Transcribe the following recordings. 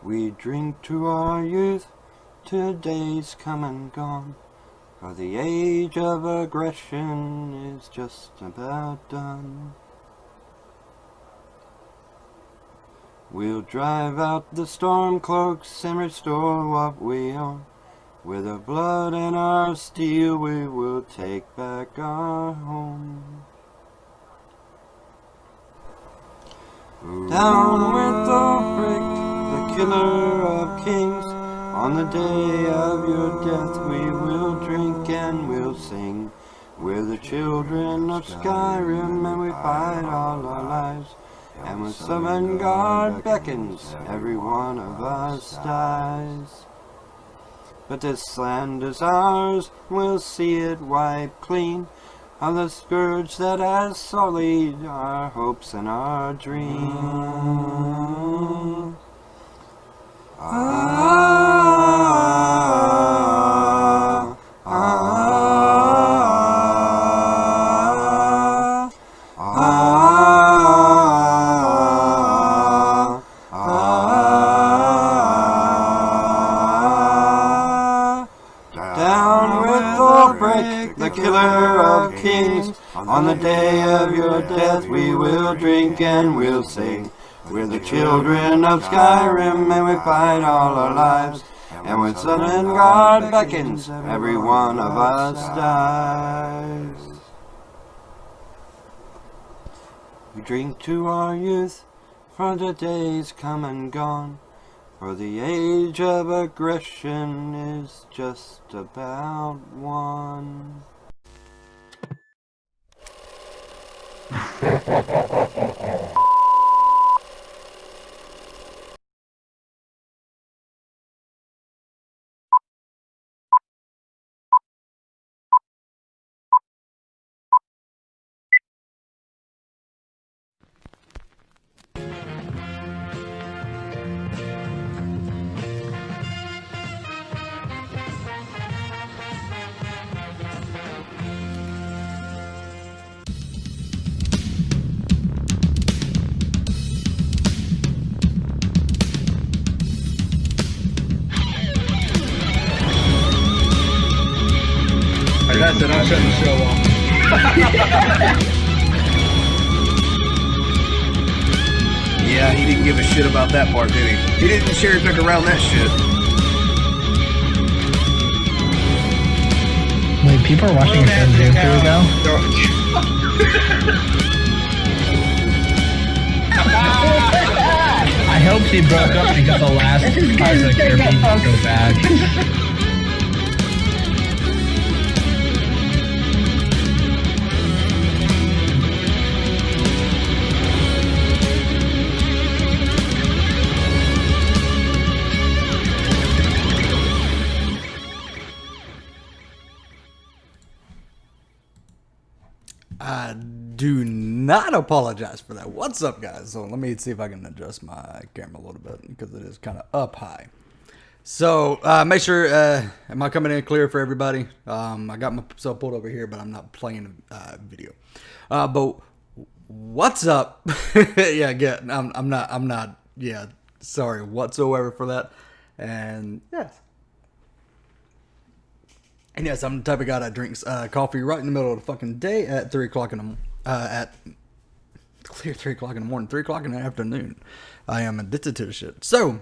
We drink to our youth, today's come and gone, for the age of aggression is just about done. We'll drive out the storm cloaks and restore what we own. With our blood and our steel we will take back our home. Down with the brick, the killer of kings. On the day of your death we will drink and we'll sing. We're the children of Skyrim and we fight all our lives. And when Sovngarde beckons, every one of us dies. But this land is ours, we'll see it wiped clean of the scourge that has sullied our hopes and our dreams. On the day of your death we will drink and we'll sing. We're the children of Skyrim and we fight all our lives. And when Sovngarde beckons, every one of us dies. We drink to our youth, for the days come and gone. For the age of aggression is just about one. That's it, I'm shutting the show off. Yeah, he didn't give a shit about that part, did he? He didn't cherry pick around that shit. Wait, people are watching this on Zoom. Here we go. I hope she broke up because the last part of the therapy was so bad. I do not apologize for that. What's up, guys? So let me see if I can adjust my camera a little bit because it is kind of up high. So make sure, am I coming in clear for everybody? I got myself pulled over here, but I'm not playing video. But what's up? Yeah, again, I'm not. Yeah, sorry whatsoever for that. And yes. And yes, I'm the type of guy that drinks coffee right in the middle of the fucking day at 3 o'clock in the at clear 3 o'clock in the morning, 3 o'clock in the afternoon. I am addicted to the shit. So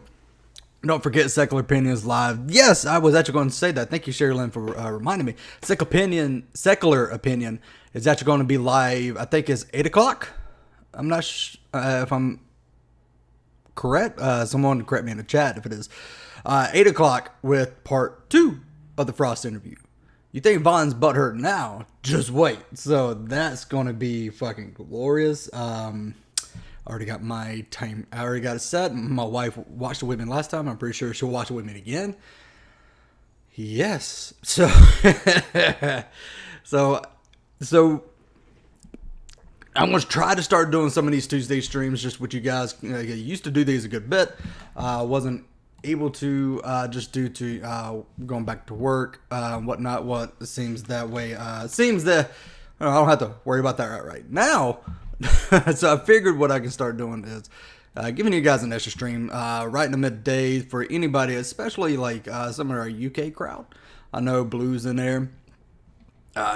don't forget Secular Opinions live. Yes, I was actually going to say that. Thank you, Shari Lynn, for reminding me. Secular Opinion is actually going to be live. I think it's 8 o'clock. I'm not if I'm correct. Someone correct me in the chat if it is 8 o'clock with part 2 of the Frost interview. You think Vaughn's butthurt now? Just wait. So that's gonna be fucking glorious. I already got my time. I already got it set. My wife watched it with me last time. I'm pretty sure she'll watch it with me again. Yes. So so I'm going to try to start doing some of these Tuesday streams just with you guys. I used to do these a good bit. Wasn't able to just due to going back to work, whatnot. What seems that way. Seems that I don't have to worry about that right now. So I figured what I can start doing is giving you guys an extra stream right in the midday for anybody, especially like some of our UK crowd. I know Blue's in there.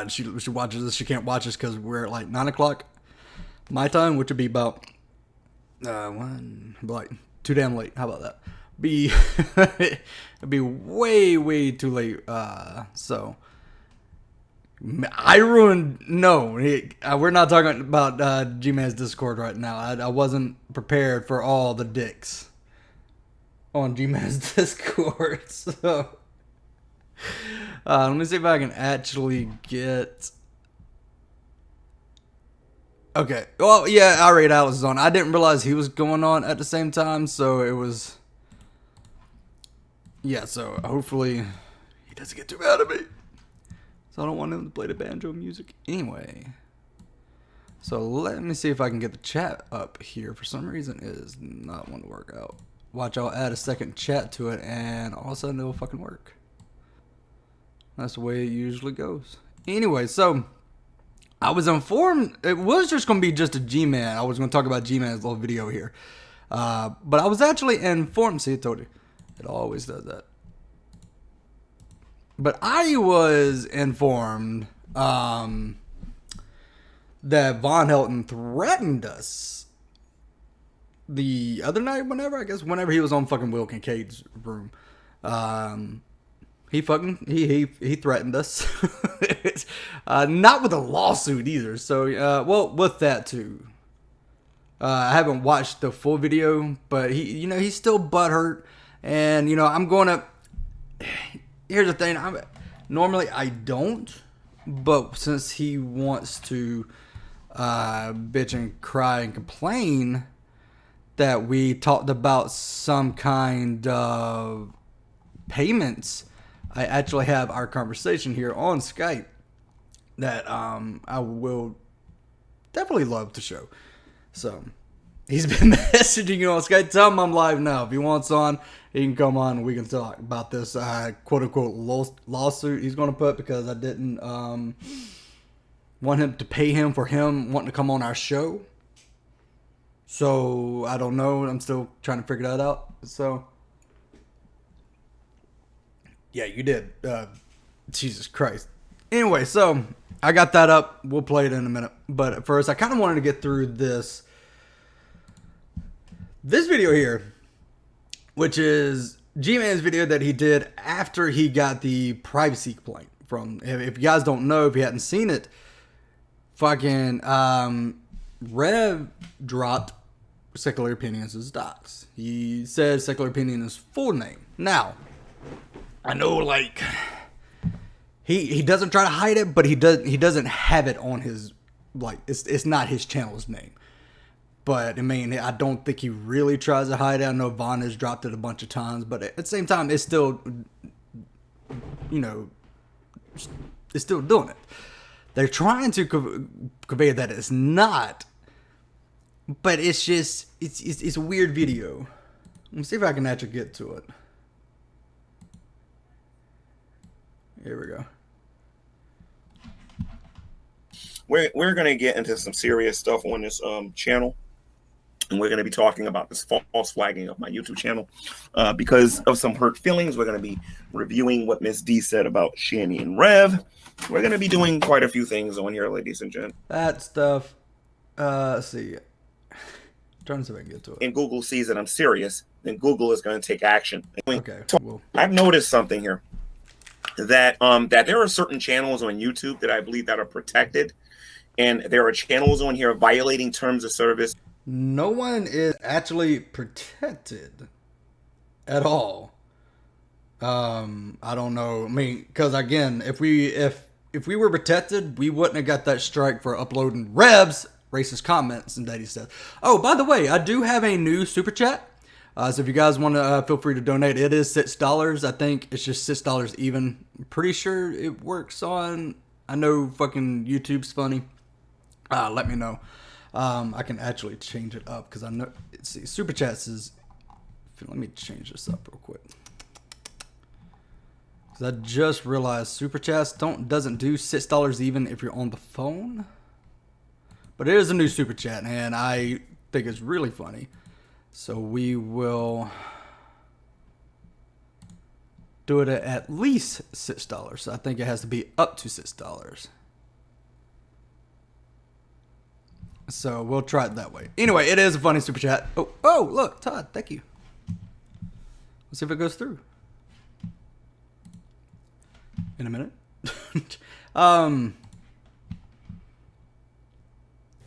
She watches this. She can't watch us because we're at like 9 o'clock my time, which would be about like too damn late. How about that? It'd be way too late. So I ruined. No, we're not talking about G-Man's Discord right now. I wasn't prepared for all the dicks on G-Man's Discord. So let me see if I can actually get. Okay. Well, yeah, I already Alex was on. I didn't realize he was going on at the same time, so it was. Yeah, so hopefully he doesn't get too mad at me. So I don't want him to play the banjo music anyway. So let me see if I can get the chat up here. For some reason, it is not wanting to work out. Watch, I'll add a second chat to it, and all of a sudden it'll fucking work. That's the way it usually goes. Anyway, so I was informed it was just going to be just a G-Man. I was going to talk about G-Man's little video here. But I was actually informed. See, I told you. It always does that. But I was informed that Von Helton threatened us the other night, whenever he was on fucking Will Kincaid's room. He threatened us. Not with a lawsuit either. So, well, with that too. I haven't watched the full video, but he's still butthurt. And, I'm going to... Here's the thing. Normally, I don't. But since he wants to bitch and cry and complain that we talked about some kind of payments, I actually have our conversation here on Skype that I will definitely love to show. So... He's been messaging you on Skype. Tell him I'm live now. If he wants on, he can come on and we can talk about this quote-unquote lawsuit he's going to put because I didn't want him to pay him for him wanting to come on our show. So, I don't know. I'm still trying to figure that out. So, yeah, you did. Jesus Christ. Anyway, so I got that up. We'll play it in a minute. But first, I kind of wanted to get through this video here, which is G-Man's video that he did after he got the privacy complaint from, if you guys don't know, if you hadn't seen it, fucking Rev dropped Secular Opinions as Doxxes. He says Secular Opinion is full name. Now, I know like he doesn't try to hide it, but he doesn't have it on his, like, it's not his channel's name. But, I mean, I don't think he really tries to hide it. I know Vaughn has dropped it a bunch of times. But at the same time, it's still, it's still doing it. They're trying to convey that it's not. But it's just, it's a weird video. Let me see if I can actually get to it. Here we go. We're going to get into some serious stuff on this channel. And we're going to be talking about this false flagging of my YouTube channel. Because of some hurt feelings, we're going to be reviewing what Miss D said about Shani and Rev. We're going to be doing quite a few things on here, ladies and gents. That stuff. Let's see. I'm trying to see if I can get to it. And Google sees that I'm serious, then Google is going to take action. Okay. Well. I've noticed something here. That there are certain channels on YouTube that I believe that are protected. And there are channels on here violating terms of service. No one is actually protected at all. I don't know. I mean, because again, if we were protected, we wouldn't have got that strike for uploading Rev's racist comments. And Daddy said, "Oh, by the way, I do have a new super chat. So if you guys want to, feel free to donate. It is $6. I think it's just $6 even. I'm pretty sure it works on. I know fucking YouTube's funny. Let me know." I can actually change it up because I know. See, super chats is. Let me change this up real quick. Because I just realized super chats doesn't do $6 even if you're on the phone. But it is a new super chat, and I think it's really funny. So we will do it at least $6. So I think it has to be up to $6. So we'll try it that way. Anyway, it is a funny super chat. Oh, look, Todd, thank you. Let's see if it goes through. In a minute.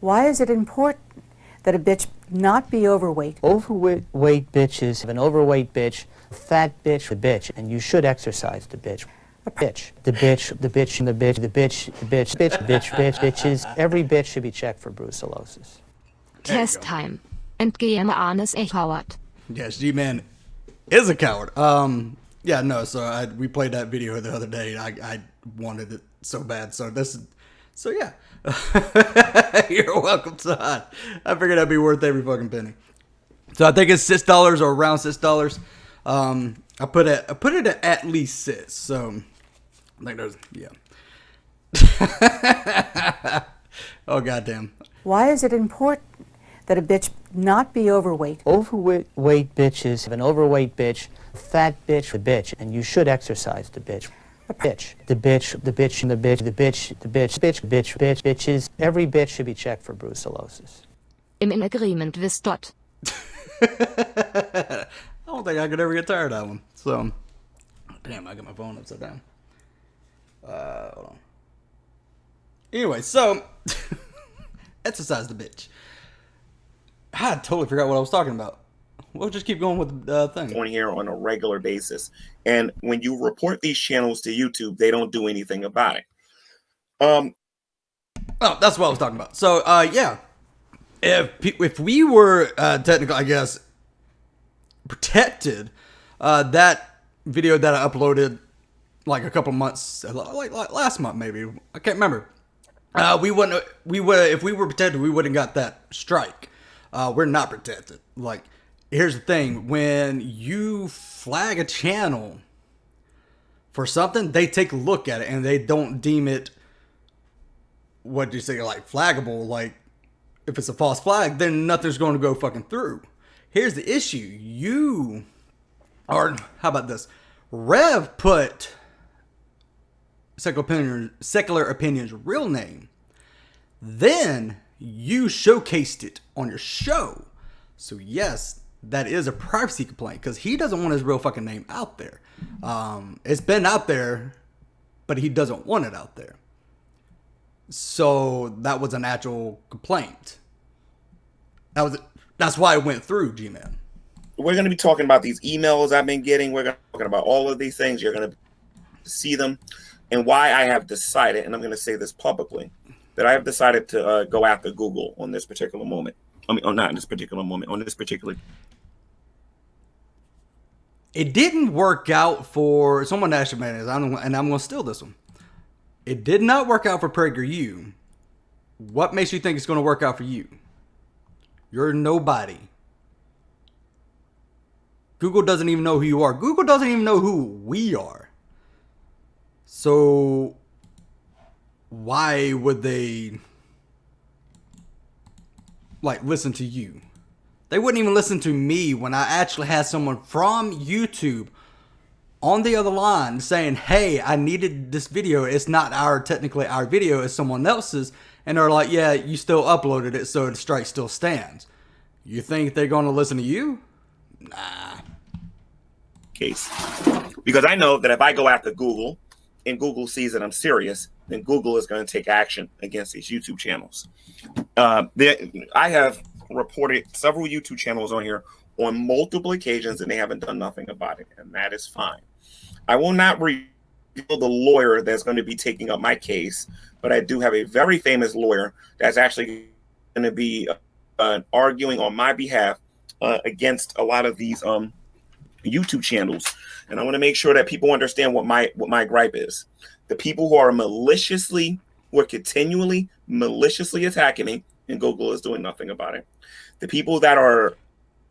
Why is it important that a bitch not be overweight? Overweight bitches have an overweight bitch, fat bitch, the bitch, and you should exercise the bitch. Bitch. The bitch, the bitch, and the bitch, the bitch, the bitch, bitches. Every bitch should be checked for brucellosis. Test time. Entgehene a coward. Yes, G-Man is a coward. Yeah, no, so we played that video the other day, and I wanted it so bad. So yeah. You're welcome, Todd. I figured that'd be worth every fucking penny. So I think it's $6 or around $6. I put it at least 6. So I think there's Oh goddamn. Why is it important that a bitch not be overweight? Overweight bitches have an overweight bitch, fat bitch, the bitch, and you should exercise the bitch. Bitch. The bitch, the bitch, and the bitch, the bitch, the bitch, bitches. Every bitch should be checked for brucellosis. I'm in agreement with Dot. I don't think I could ever get tired of that one. So, damn, I got my phone upside down. Hold on. Anyway, so exercise the bitch. I totally forgot what I was talking about. We'll just keep going with the thing. On here on a regular basis, and when you report these channels to YouTube, they don't do anything about it. Oh, that's what I was talking about. So, yeah, if we were technically, I guess, protected, that video that I uploaded like a couple months, like last month maybe, I can't remember. We would if we were protected, we wouldn't got that strike. We're not protected. Like, here's the thing: when you flag a channel for something, they take a look at it and they don't deem it, what do you say, like flaggable. Like, if it's a false flag, then nothing's going to go fucking through. Here's the issue: how about this? Rev put Secular Opinion's real name. Then you showcased it on your show. So yes, that is a privacy complaint because he doesn't want his real fucking name out there. It's been out there, but he doesn't want it out there. So that was an actual complaint. That's why it went through, G-Man. We're going to be talking about these emails I've been getting. We're going to be talking about all of these things. You're going to see them, and why I have decided, and I'm going to say this publicly, that I have decided to go after Google on this particular moment. I mean, not in this particular moment, on this particular. It didn't work out for someone actually, man, and I'm going to steal this one. It did not work out for PragerU. What makes you think it's going to work out for you? You're nobody. Google doesn't even know who you are. Google doesn't even know who we are. So why would they like listen to you? They wouldn't even listen to me when I actually had someone from YouTube on the other line saying, hey, I needed this video. It's not technically our video, it's someone else's. And they're like, yeah, you still uploaded it, so the strike still stands. You think they're going to listen to you? Nah. Case. Because I know that if I go after Google and Google sees that I'm serious, then Google is going to take action against these YouTube channels. I have reported several YouTube channels on here on multiple occasions, and they haven't done nothing about it, and that is fine. I will not reveal the lawyer that's going to be taking up my case, but I do have a very famous lawyer that's actually going to be arguing on my behalf against a lot of these YouTube channels, and I want to make sure that people understand what my gripe is. The people who are continually maliciously attacking me, and Google is doing nothing about it. The people that are,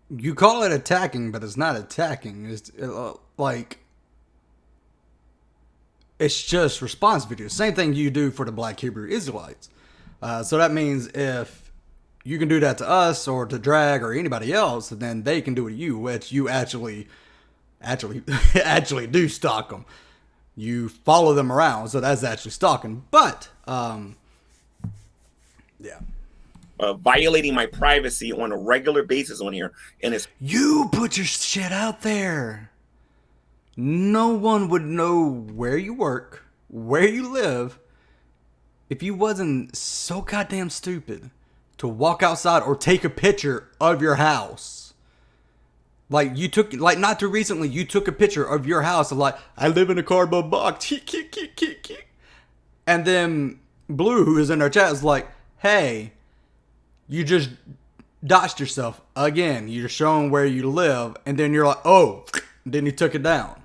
you call it attacking, but it's not attacking. It's like, it's just response videos. Same thing you do for the Black Hebrew Israelites. So that means if you can do that to us or to Drag or anybody else, and then they can do it to you, which you actually do stalk them. You follow them around, so that's actually stalking. But yeah. Violating my privacy on a regular basis on here, and it's you put your shit out there. No one would know where you work, where you live, if you wasn't so goddamn stupid to walk outside or take a picture of your house. Like you took, like not too recently, you took a picture of your house of like, I live in a cardboard box. And then Blue, who is in our chat, is like, hey, you just doxed yourself again. You're showing where you live, and then you're like, oh, then he took it down.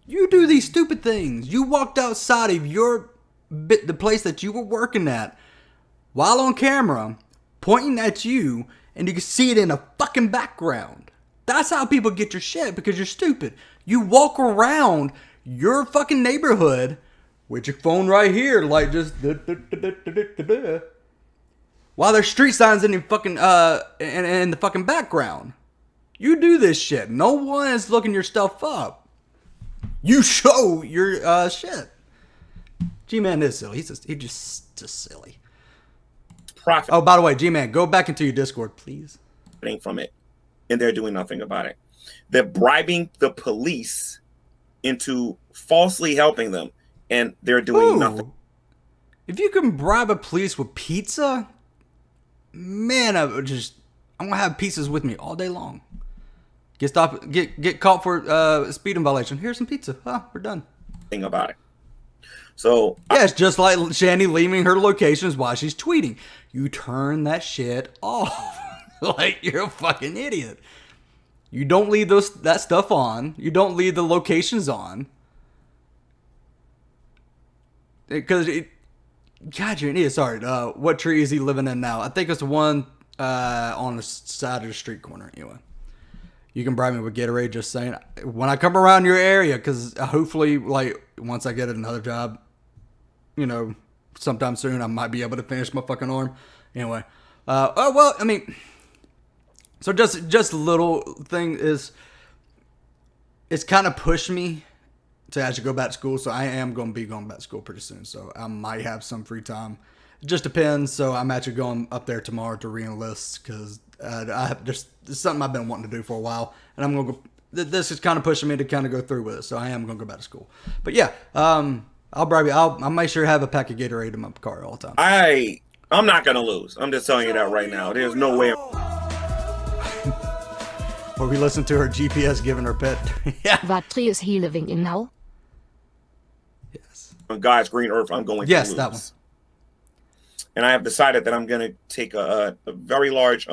You do these stupid things. You walked outside of the place that you were working at while on camera, pointing at you, and you can see it in a fucking background. That's how people get your shit, because you're stupid. You walk around your fucking neighborhood with your phone right here, like just while there's street signs in the fucking in the fucking background. You do this shit. No one is looking your stuff up. You show your shit. G-Man is silly. He's just silly. profit. Oh, by the way, G-Man, go back into your Discord, please. From it, and they're doing nothing about it. They're bribing the police into falsely helping them, and they're doing nothing. If you can bribe a police with pizza, man, I'm gonna have pizzas with me all day long. Get caught for speeding violation. Here's some pizza. We're done. Thing about it. So yeah, it's just like Shanny leaving her locations while she's tweeting. You turn that shit off. Like you're a fucking idiot. You don't leave that stuff on. You don't leave the locations on. Because God, you're an idiot. Sorry. What tree is he living in now? I think it's the one on the side of the street corner. Anyway, you can bribe me with Gatorade. Just saying. When I come around your area, because hopefully, like once I get another job, sometime soon, I might be able to finish my fucking arm. Anyway, well, I mean, so just a little thing is, it's kind of pushed me to actually go back to school. So I am going to be going back to school pretty soon. So I might have some free time. It just depends. So I'm actually going up there tomorrow to re-enlist because it's something I've been wanting to do for a while. And I'm going to go, this is kind of pushing me to kind of go through with it. So I am going to go back to school. But yeah, I'll bribe you. I'll make sure to have a pack of Gatorade in my car all the time. I'm not going to lose. I'm just telling you that right now. There's no way. Or we listen to her GPS giving her pet. Yeah. What tree is he living in now? Yes. On God's green earth, I'm going to lose. Yes, that one. And I have decided that I'm going to take a very large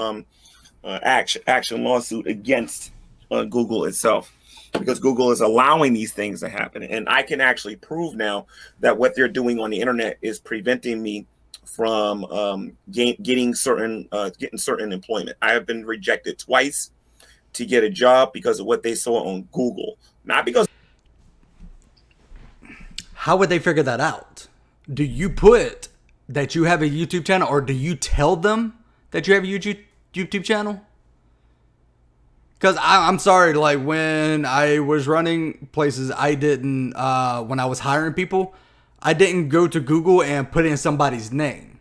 action lawsuit against Google itself, because Google is allowing these things to happen. And I can actually prove now that what they're doing on the internet is preventing me from getting certain employment. I have been rejected twice to get a job because of what they saw on Google. Not because... How would they figure that out? Do you put that you have a YouTube channel, or do you tell them that you have a YouTube channel? Because I'm sorry, like when I was running places, I didn't, when I was hiring people, I didn't go to Google and put in somebody's name.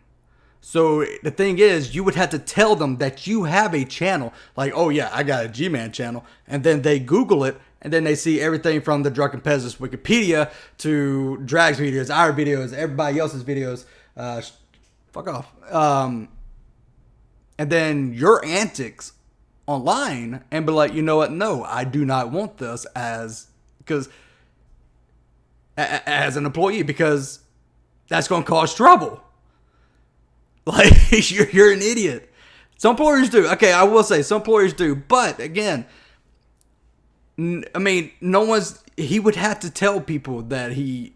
So the thing is, you would have to tell them that you have a channel. Like, oh yeah, I got a G-Man channel. And then they Google it, and then they see everything from the Drunken Peasants Wikipedia to Drag's videos, our videos, everybody else's videos. Fuck off. And then your antics online, and be like, you know what? No, I do not want this as an employee, because that's going to cause trouble. Like, you're an idiot. Some employers do. Okay, I will say some employers do. But again, I mean, he would have to tell people that he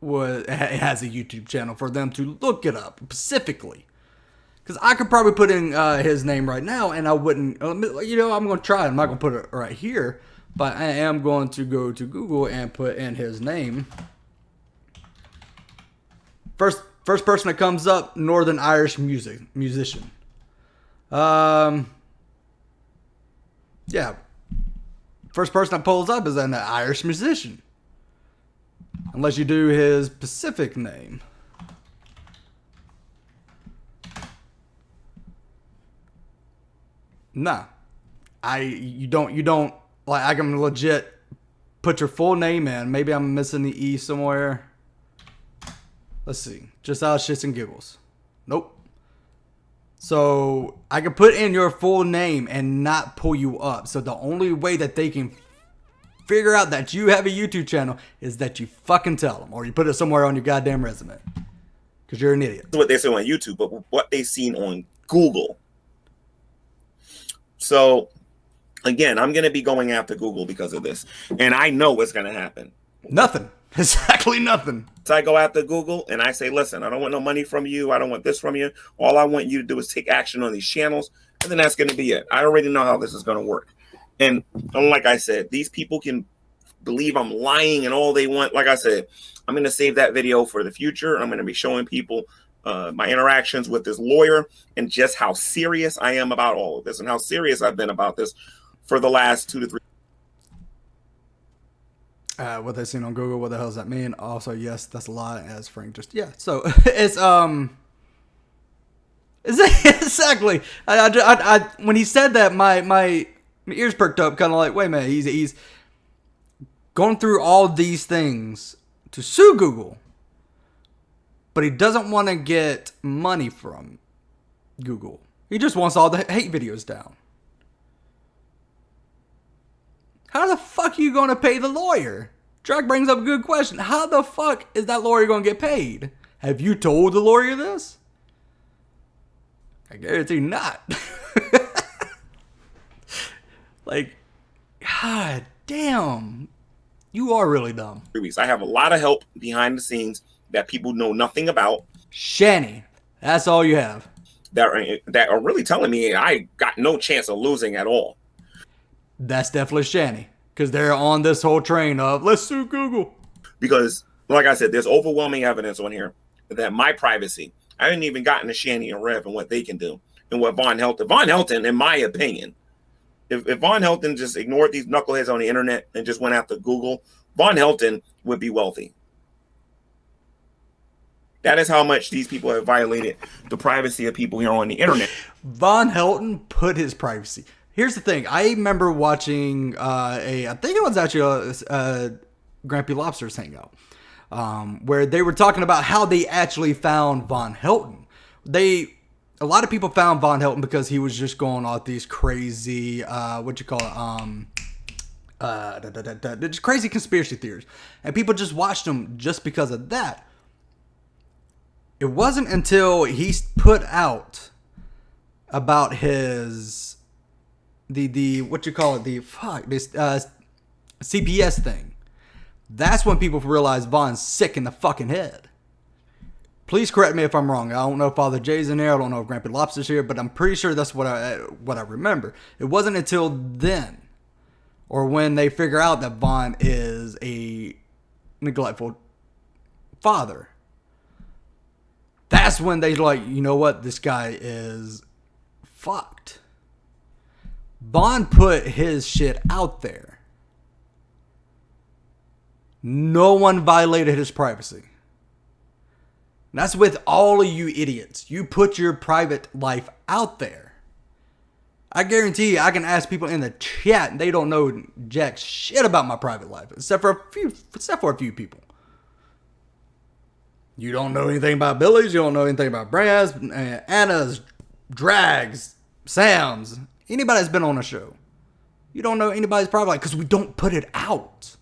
has a YouTube channel for them to look it up specifically. Because I could probably put in his name right now, and I wouldn't, I'm going to try it. I'm not going to put it right here, but I am going to go to Google and put in his name. First person that comes up, Northern Irish musician. Yeah. First person that pulls up is an Irish musician. Unless you do his Pacific name. Nah. You don't, like, I can legit put your full name in. Maybe I'm missing the E somewhere. Let's see. Just out of shits and giggles. Nope. So I can put in your full name and not pull you up. So the only way that they can figure out that you have a YouTube channel is that you fucking tell them, or you put it somewhere on your goddamn resume. Because you're an idiot. That's what they say on YouTube, but what they've seen on Google. So again, I'm going to be going after Google because of this. And I know what's going to happen. Nothing. Exactly nothing. So I go after Google and I say, listen, I don't want no money from you. I don't want this from you. All I want you to do is take action on these channels. And then that's going to be it. I already know how this is going to work. And like I said, these people can believe I'm lying and all they want. Like I said, I'm going to save that video for the future. I'm going to be showing people my interactions with this lawyer and just how serious I am about all of this and how serious I've been about this for the last 2 to 3. What they seen on Google, what the hell does that mean? Also, yes, that's a lie, as Frank just, yeah. So, it's, exactly. I when he said that, my ears perked up, kind of like, wait a minute, he's going through all these things to sue Google, but he doesn't want to get money from Google. He just wants all the hate videos down. How the fuck are you going to pay the lawyer? Drag brings up a good question. How the fuck is that lawyer going to get paid? Have you told the lawyer this? I guarantee not. Like, god damn. You are really dumb. I have a lot of help behind the scenes that people know nothing about. Shanny. That's all you have. That are really telling me I got no chance of losing at all. That's definitely Shanny. Because they're on this whole train of, let's sue Google. Because, like I said, there's overwhelming evidence on here that my privacy, I haven't even gotten to Shanny and Rev and what they can do. And what Von Helton, in my opinion, if Von Helton just ignored these knuckleheads on the internet and just went after Google, Von Helton would be wealthy. That is how much these people have violated the privacy of people here on the internet. Von Helton put his privacy. Here's the thing. I remember watching I think it was actually a Grampy Lobster's hangout, where they were talking about how they actually found Von Helton. A lot of people found Von Helton because he was just going off these crazy, just crazy conspiracy theories. And people just watched him just because of that. It wasn't until he put out about his CPS thing. That's when people realized Von's sick in the fucking head. Please correct me if I'm wrong. I don't know if Father Jay's in there. I don't know if Grampy Lobster's here, but I'm pretty sure that's what I remember. It wasn't until then, or when they figure out that Von is a neglectful father, that's when they're like, you know what, this guy is fucked. Von put his shit out there. No one violated his privacy. And that's with all of you idiots. You put your private life out there. I guarantee you, I can ask people in the chat and they don't know jack shit about my private life, except for a few people. You don't know anything about Billy's. You don't know anything about Bran's, Anna's, Drags, Sam's, anybody that's been on a show. You don't know anybody's private life because we don't put it out.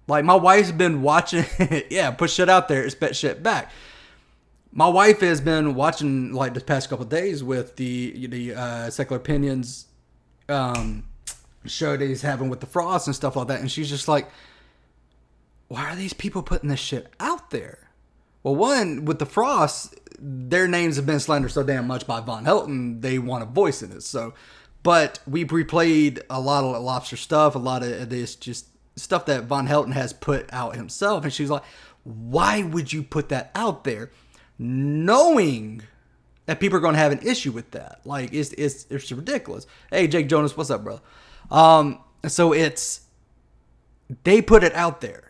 Like, my wife's been watching, yeah, put shit out there, expect shit back. My wife has been watching, like, the past couple of days with the Secular Opinions show that he's having with the Frost and stuff like that, and she's just like, why are these people putting this shit out there? Well, one, with the Frost, their names have been slandered so damn much by Von Helton, they want a voice in it. So, but we replayed a lot of Lobster stuff, a lot of this just stuff that Von Helton has put out himself. And she's like, why would you put that out there? Knowing that people are going to have an issue with that. Like, it's ridiculous. Hey, Jake Jonas, what's up, bro? So they put it out there.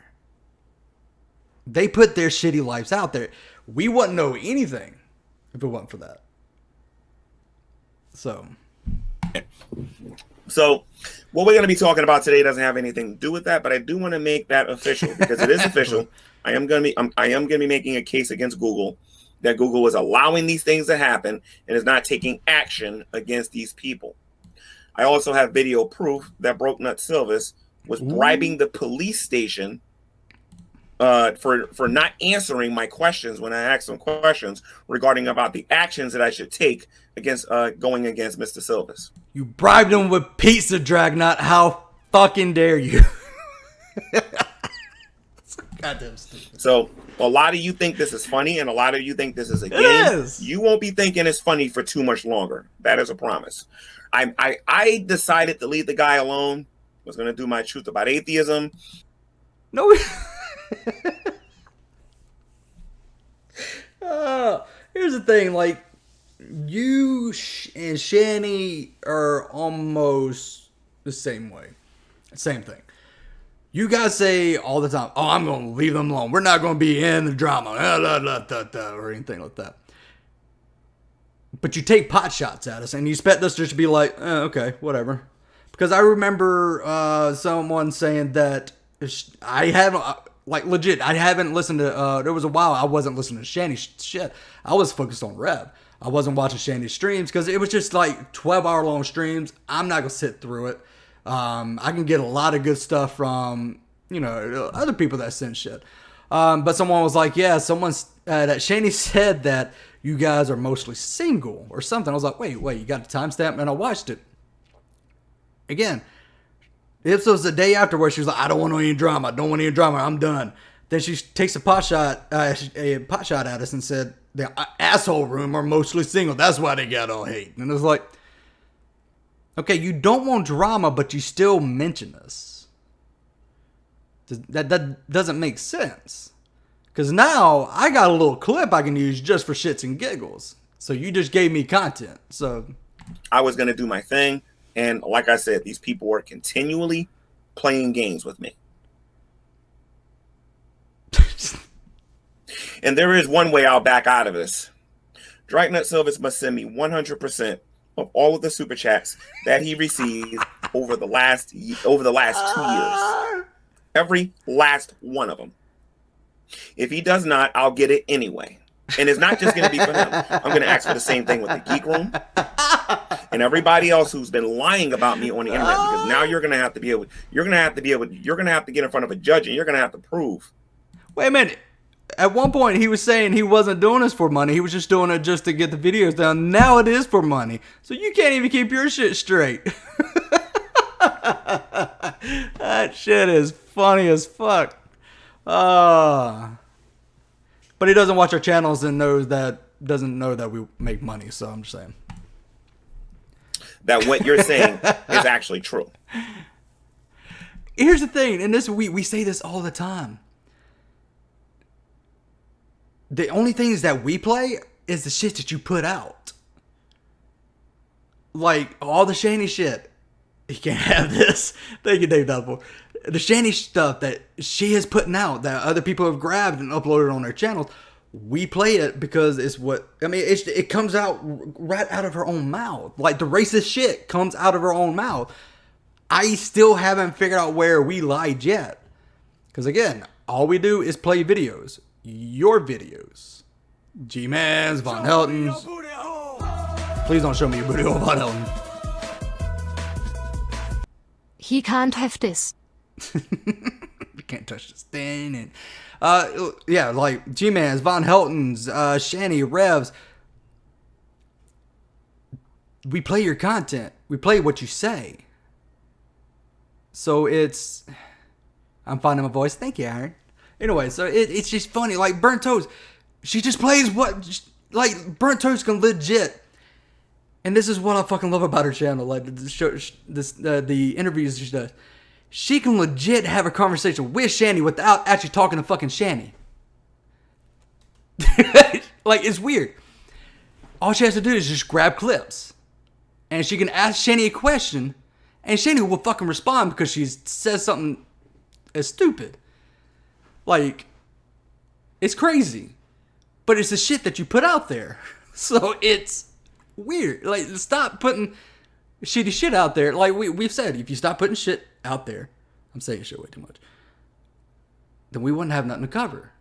They put their shitty lives out there. We wouldn't know anything if it wasn't for that. So what we're going to be talking about today doesn't have anything to do with that, but I do want to make that official because it is official. I am going to be making a case against Google that Google is allowing these things to happen and is not taking action against these people. I also have video proof that Broke Nut Silvis was bribing the police station for not answering my questions when I asked them questions regarding about the actions that I should take against going against Mr. Silvis. You bribed him with pizza, Dragnauct. How fucking dare you? Goddamn stupid. So a lot of you think this is funny, and a lot of you think this is a game. Yes. You won't be thinking it's funny for too much longer. That is a promise. I decided to leave the guy alone. Was going to do my truth about atheism. No. Here's the thing, like, you and Shani are almost the same way. Same thing. You guys say all the time, oh, I'm going to leave them alone. We're not going to be in the drama, or anything like that. But you take pot shots at us, and you expect us just to be like, okay, whatever. Because I remember someone saying that I haven't, like, legit, I haven't listened to, there was a while I wasn't listening to Shani's shit. I was focused on Rev. I wasn't watching Shani's streams because it was just like 12-hour long streams. I'm not going to sit through it. I can get a lot of good stuff from, other people that send shit. But someone was like, yeah, that Shani said that you guys are mostly single or something. I was like, wait, you got a timestamp? And I watched it. Again, this was the day after where she was like, I don't want any drama. I'm done. Then she takes a pot shot at us and said, the asshole room are mostly single. That's why they got all hate. And it was like, okay, you don't want drama, but you still mention us. That doesn't make sense. Because now I got a little clip I can use just for shits and giggles. So you just gave me content. So I was going to do my thing. And like I said, these people were continually playing games with me. And there is one way I'll back out of this. Dragnauct Silvis must send me 100% of all of the super chats that he received over the last 2 years. Every last one of them. If he does not, I'll get it anyway. And it's not just going to be for him. I'm going to ask for the same thing with the Geek Room and everybody else who's been lying about me on the internet. Because now you're going to have to get in front of a judge and you're going to have to prove. Wait a minute. At one point, he was saying he wasn't doing this for money. He was just doing it just to get the videos done. Now it is for money. So you can't even keep your shit straight. That shit is funny as fuck. But he doesn't watch our channels and doesn't know that we make money. So I'm just saying. That what you're saying is actually true. Here's the thing. And we say this all the time. The only things that we play is the shit that you put out. Like, all the Shani shit. You can't have this. Thank you, Dave Doubtful. The Shani stuff that she is putting out, that other people have grabbed and uploaded on their channels, we play it because it's what... I mean, it comes out right out of her own mouth. Like, the racist shit comes out of her own mouth. I still haven't figured out where we lied yet. Because, again, all we do is play videos. Your videos. G-Mans, Von Heltons. Please don't show me your booty hole, Von Helton. He can't have this. You can't touch this thing. And, yeah, like G-Mans, Von Heltons, Shani, Revs. We play your content. We play what you say. So it's... I'm finding my voice. Thank you, Aaron. Anyway, so it's just funny. Like, Burnt Toast, she just plays what... Like, Burnt Toast can legit... And this is what I fucking love about her channel. Like, the interviews she does. She can legit have a conversation with Shani without actually talking to fucking Shani. Like, it's weird. all she has to do is just grab clips. And she can ask Shani a question, and Shani will fucking respond because she says something as stupid. Like, it's crazy. But it's the shit that you put out there. So it's weird. Like, stop putting shitty shit out there. Like we've said, if you stop putting shit out there, I'm saying shit way too much, then we wouldn't have nothing to cover.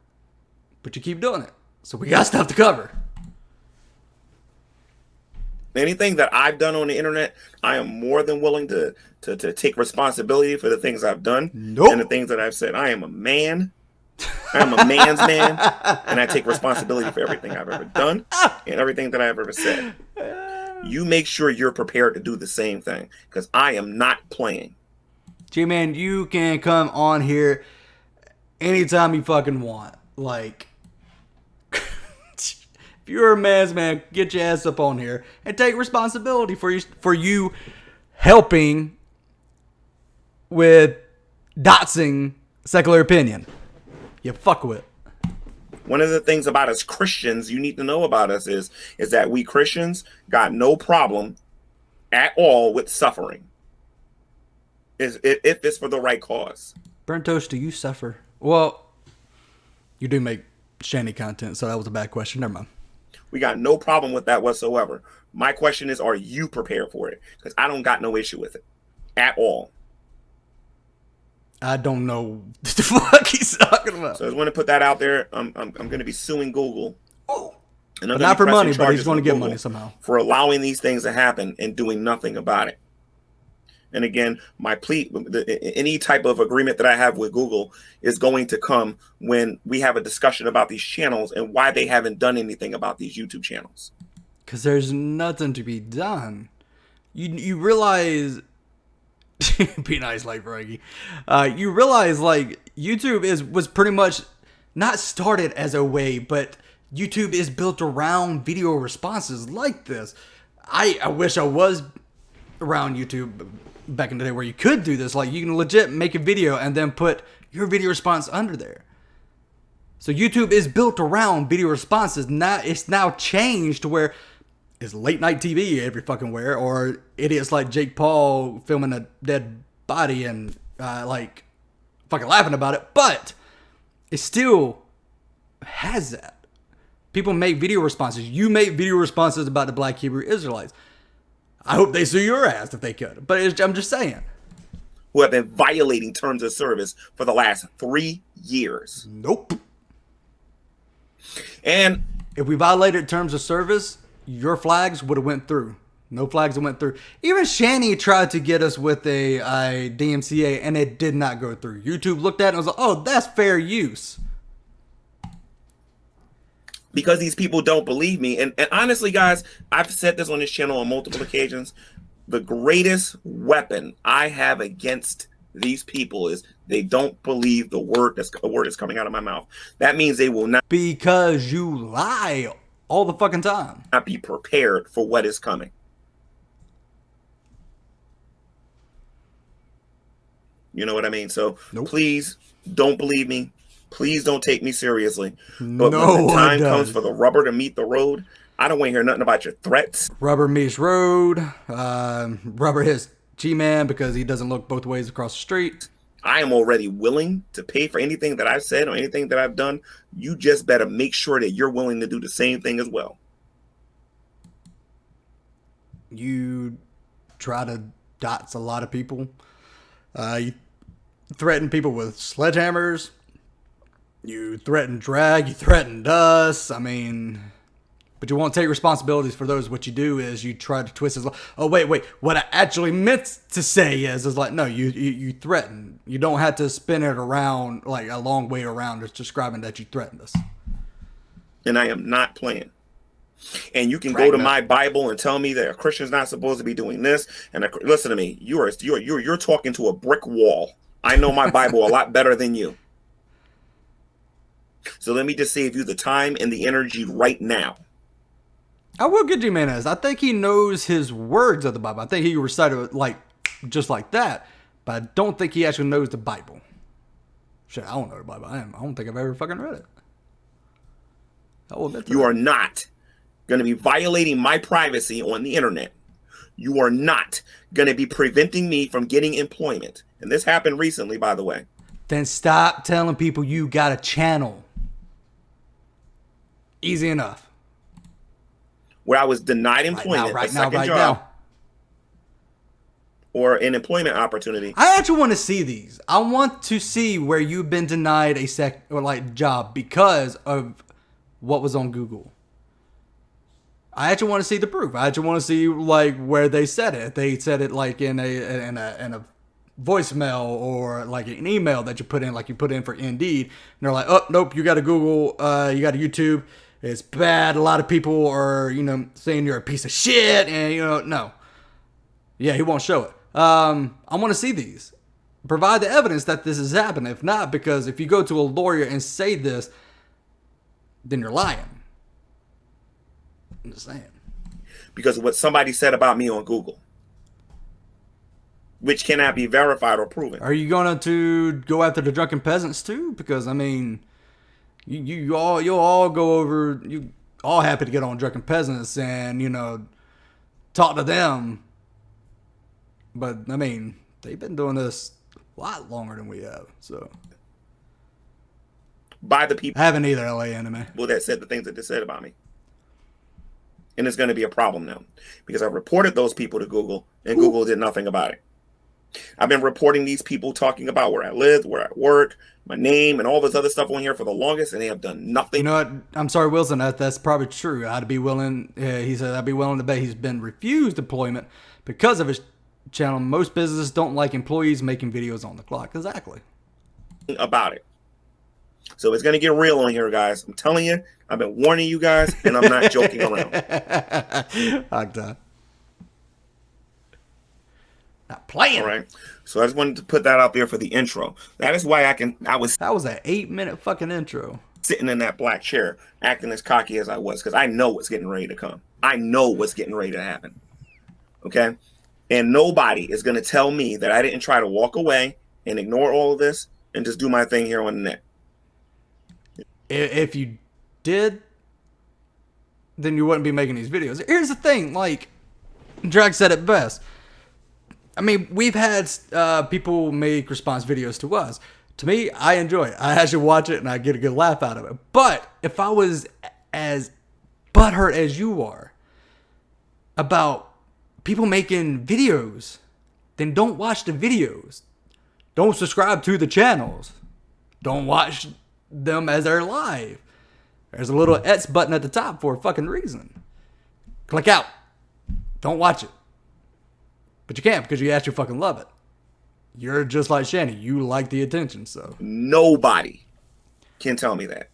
But you keep doing it. So we got stuff to cover. Anything that I've done on the internet, I am more than willing to take responsibility for the things I've done and the things that I've said. I am a man. I'm a man's man, and I take responsibility for everything I've ever done and everything that I've ever said. You make sure you're prepared to do the same thing, because I am not playing. G-Man, you can come on here anytime you fucking want. Like, if you're a man's man, get your ass up on here and take responsibility for you helping with doxing secular opinion. You fuck with. One of the things about us Christians you need to know about us is that we Christians got no problem at all with suffering. If it's for the right cause. Burnt Toast, do you suffer? Well, you do make Shani content, so that was a bad question. Never mind. We got no problem with that whatsoever. My question is, are you prepared for it? Because I don't got no issue with it at all. I don't know what the fuck he's talking about. So I just want to put that out there. I'm going to be suing Google. And but not for money, but he's going to get money somehow. For allowing these things to happen and doing nothing about it. And again, my plea, any type of agreement that I have with Google is going to come when we have a discussion about these channels and why they haven't done anything about these YouTube channels. Because there's nothing to be done. You realize... Be nice, like Frankie. You realize, like, YouTube was pretty much not started as a way, but YouTube is built around video responses like this. I wish I was around YouTube back in the day where you could do this. Like, you can legit make a video and then put your video response under there. So YouTube is built around video responses. Now it's now changed to where it's late night TV every fucking where, or idiots like Jake Paul filming a dead body and like fucking laughing about it. But it still has that. People make video responses. You make video responses about the Black Hebrew Israelites. I hope they sue your ass if they could. But I'm just saying. Who have been violating terms of service for the last 3 years. Nope. And if we violated terms of service, your flags would have went through. No flags that went through. Even Shani tried to get us with a DMCA, and it did not go through. YouTube looked at it and was like, oh, that's fair use. Because these people don't believe me. And honestly, guys, I've said this on this channel on multiple occasions. The greatest weapon I have against these people is they don't believe the word that's coming out of my mouth. That means they will not. Because you lie all the fucking time. Not be prepared for what is coming. You know what I mean? So Please don't believe me. Please don't take me seriously. But when the time comes for the rubber to meet the road, I don't want to hear nothing about your threats. Rubber meets road. Rubber hits G-Man because he doesn't look both ways across the street. I am already willing to pay for anything that I've said or anything that I've done. You just better make sure that you're willing to do the same thing as well. You try to dox a lot of people. You threaten people with sledgehammers. You threaten drag. You threatened us. I mean... But you won't take responsibilities for those. What you do is you try to twist it. Oh, wait. What I actually meant to say is like, no, you threaten. You don't have to spin it around like a long way around. It's describing that you threatened us. And I am not playing. And you can go to my Bible and tell me that a Christian's not supposed to be doing this. And listen to me. You're talking to a brick wall. I know my Bible a lot better than you. So let me just save you the time and the energy right now. I will get Jimenez. I think he knows his words of the Bible. I think he recited it like just like that. But I don't think he actually knows the Bible. Shit, I don't know the Bible. I don't think I've ever fucking read it. I will admit to You that. are not going to be violating my privacy on the internet. You are not going to be preventing me from getting employment. And this happened recently, by the way. Then stop telling people you got a channel. Easy enough. Where I was denied employment, right a second now, job, or an employment opportunity. I actually want to see these. I want to see where you've been denied a job because of what was on Google. I actually want to see the proof. I actually want to see like where they said it. They said it like in a voicemail or like an email that you put in, like you put in for Indeed. And they're like, oh nope, you got to Google, you got to YouTube. It's bad. A lot of people are, saying you're a piece of shit, and no. Yeah, he won't show it. I want to see these. Provide the evidence that this is happening. If not, because if you go to a lawyer and say this, then you're lying. I'm just saying. Because of what somebody said about me on Google, which cannot be verified or proven. Are you going to go after the drunken peasants too? Because I mean, you'll all go over. You all happy to get on drunken peasants and talk to them. But I mean, they've been doing this a lot longer than we have. So by the people, I haven't either. LA anime. Well, that said the things that they said about me. And it's going to be a problem now because I reported those people to Google and Google did nothing about it. I've been reporting these people talking about where I live, where I work, my name, and all this other stuff on here for the longest, and they have done nothing. You know what? I'm sorry, Wilson. That's probably true. I'd be willing. He said I'd be willing to bet he's been refused employment because of his channel. Most businesses don't like employees making videos on the clock. Exactly. About it. So it's going to get real on here, guys. I'm telling you, I've been warning you guys, and I'm not joking around. Not playing. All right. So I just wanted to put that out there for the intro. That is why that was an 8-minute fucking intro. Sitting in that black chair, acting as cocky as I was, because I know what's getting ready to come. I know what's getting ready to happen. Okay? And nobody is going to tell me that I didn't try to walk away and ignore all of this and just do my thing here on the net. If you did, then you wouldn't be making these videos. Here's the thing, like Drag said it best. I mean, we've had people make response videos to us. To me, I enjoy it. I actually watch it and I get a good laugh out of it. But if I was as butthurt as you are about people making videos, then don't watch the videos. Don't subscribe to the channels. Don't watch them as they're live. There's a little X button at the top for a fucking reason. Click out. Don't watch it. But you can't because you actually fucking love it. You're just like Shanny. You like the attention, so. Nobody can tell me that.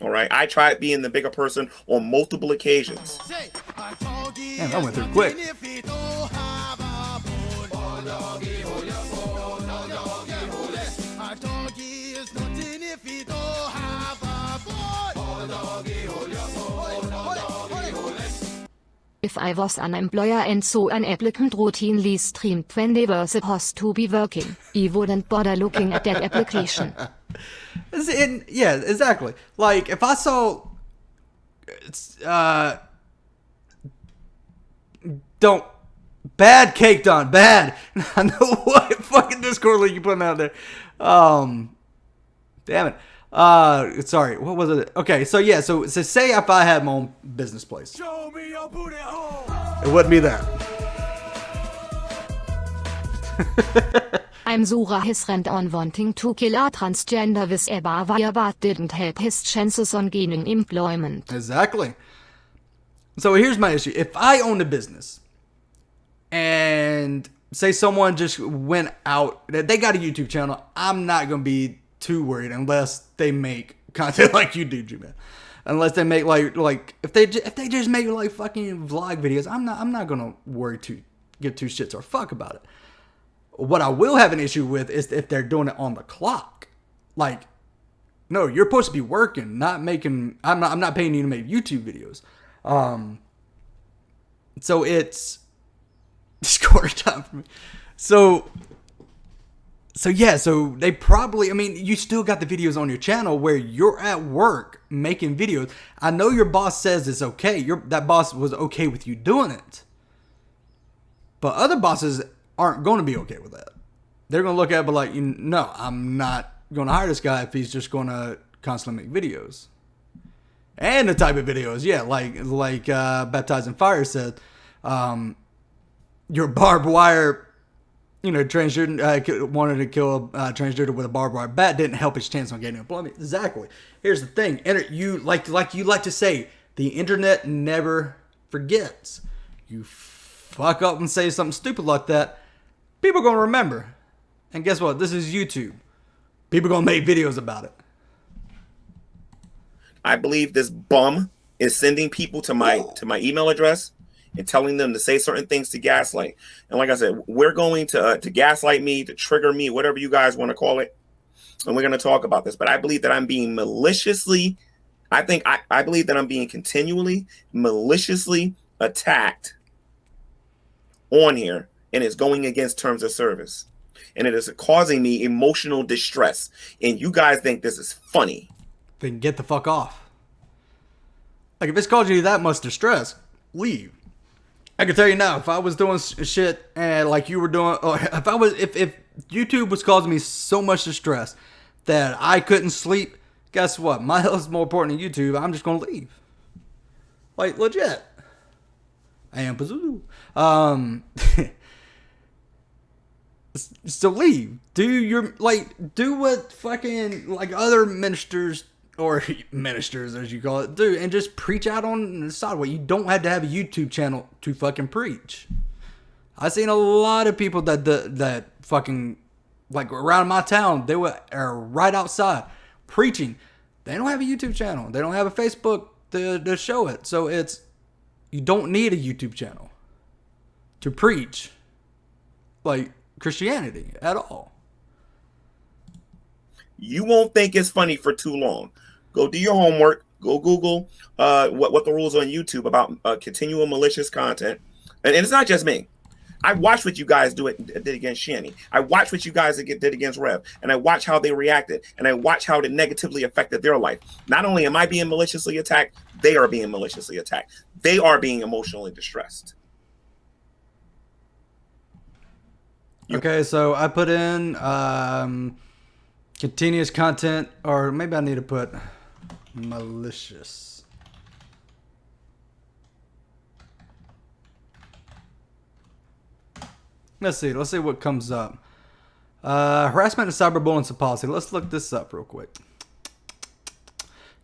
All right? I tried being the bigger person on multiple occasions. Damn, that went through quick. If I was an employer and saw an applicant routinely streamed when they were supposed to be working, I wouldn't bother looking at that application. Yeah, exactly. Like, if I saw... don't... Bad caked on. Bad. I know what fucking Discord link you putting out there. Damn it. Sorry, what was it? Okay, so yeah, so say if I had my own business place. Show me your booty hole. It wouldn't be that. I'm Zura his rent on wanting to kill a transgender with a bar but didn't help his chances on gaining employment. Exactly. So here's my issue. If I owned a business and say someone just went out, they got a YouTube channel, I'm not going to be too worried unless they make content like you do, G-Man. Unless they make like if they just make like fucking vlog videos, I'm not gonna worry to give two shits or fuck about it. What I will have an issue with is if they're doing it on the clock. Like, no, you're supposed to be working, not making. I'm not paying you to make YouTube videos. So it's Discord time for me. So So they probably, I mean, you still got the videos on your channel where you're at work making videos. I know your boss says it's okay. That boss was okay with you doing it. But other bosses aren't going to be okay with that. They're going to look at it but like, no, I'm not going to hire this guy if he's just going to constantly make videos. And the type of videos, yeah, like Baptized in Fire said, your barbed wire, transgender wanted to kill a transgender with a barbed wire bat didn't help his chance on getting employment. Exactly. Here's the thing, you like to say, the internet never forgets. You fuck up and say something stupid like that, people are gonna remember. And guess what? This is YouTube. People are gonna make videos about it. I believe this bum is sending people to my email address and telling them to say certain things to gaslight. And like I said, we're going to gaslight me, to trigger me, whatever you guys want to call it. And we're going to talk about this. But I believe that I'm being maliciously, I believe that I'm being continually maliciously attacked on here, and it's going against terms of service. And it is causing me emotional distress. And you guys think this is funny. Then get the fuck off. Like, if it's causing you that much distress, leave. I can tell you now, if I was doing shit and like you were doing, or if YouTube was causing me so much distress that I couldn't sleep, guess what? My health is more important than YouTube. I'm just gonna leave. Like, legit. I am Pazuzu. So leave. Do what fucking like other ministers, or ministers as you call it, do, and just preach out on the sidewalk. You don't have to have a YouTube channel to fucking preach. I've seen a lot of people that fucking, like, around my town, they are right outside preaching. They don't have a YouTube channel. They don't have a Facebook to show it. So you don't need a YouTube channel to preach like Christianity at all. You won't think it's funny for too long. Go do your homework. Go Google what the rules on YouTube about continual malicious content. And it's not just me. I watched what you guys did against Shani. I watched what you guys did against Rev. And I watched how they reacted. And I watched how it negatively affected their life. Not only am I being maliciously attacked, they are being maliciously attacked. They are being emotionally distressed. Okay, so I put in continuous content, or maybe I need to put malicious. Let's see what comes up. Harassment and cyberbullying policy. Let's look this up real quick.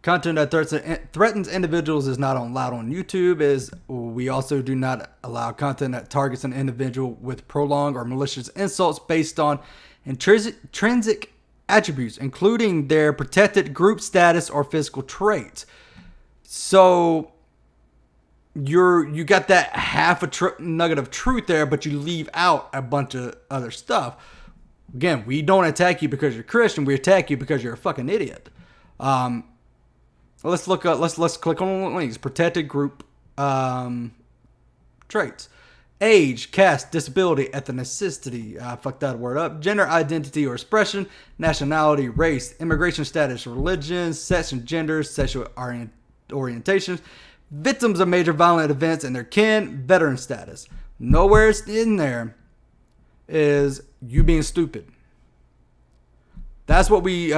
Content that threatens individuals is not allowed on YouTube. We also do not allow content that targets an individual with prolonged or malicious insults based on intrinsic attributes, including their protected group status or physical traits. So you got that half a nugget of truth there, but you leave out a bunch of other stuff. Again, we don't attack you because you're Christian. We attack you because you're a fucking idiot. Let's look up. Let's click on the links. Protected group traits: age, caste, disability, ethnicity. Fuck that word up. Gender identity or expression, nationality, race, immigration status, religion, sex and gender, sexual orientations, victims of major violent events and their kin, veteran status. Nowhere in there is you being stupid. That's what we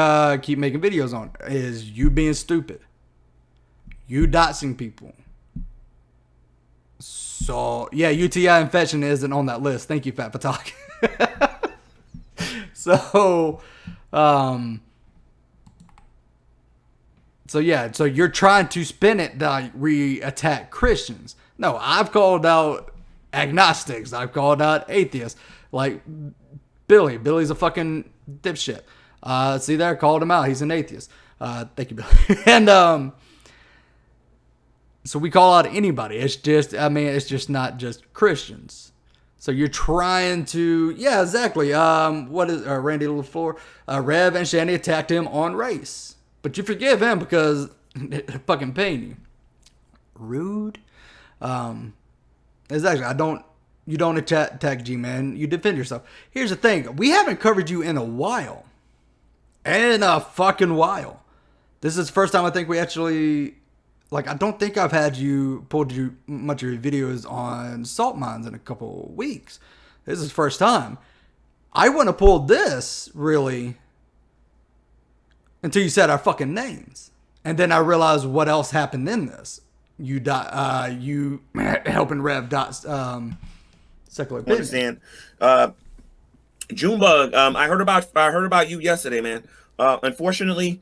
keep making videos on, is you being stupid. You doxing people. So, yeah, UTI infection isn't on that list. Thank you, Fat Fotog. So you're trying to spin it that we attack Christians. No, I've called out agnostics. I've called out atheists. Like Billy. Billy's a fucking dipshit. See there, called him out. He's an atheist. Thank you, Billy. And so we call out anybody. It's just not just Christians. So you're trying to, yeah, exactly. What is Randy LaFleur? Rev and Shani attacked him on race, but you forgive him because it fucking pain you. Rude. Exactly. I don't You don't attack G-Man. You defend yourself. Here's the thing. We haven't covered you in a while. In a fucking while. This is the first time I think we actually... Like, I don't think I've had you... Pulled you much of your videos on salt mines in a couple weeks. This is the first time. I wouldn't have pulled this, really... Until you said our fucking names. And then I realized what else happened in this. You helping Rev Secula. Understand. Junebug, I heard about you yesterday, man. Unfortunately,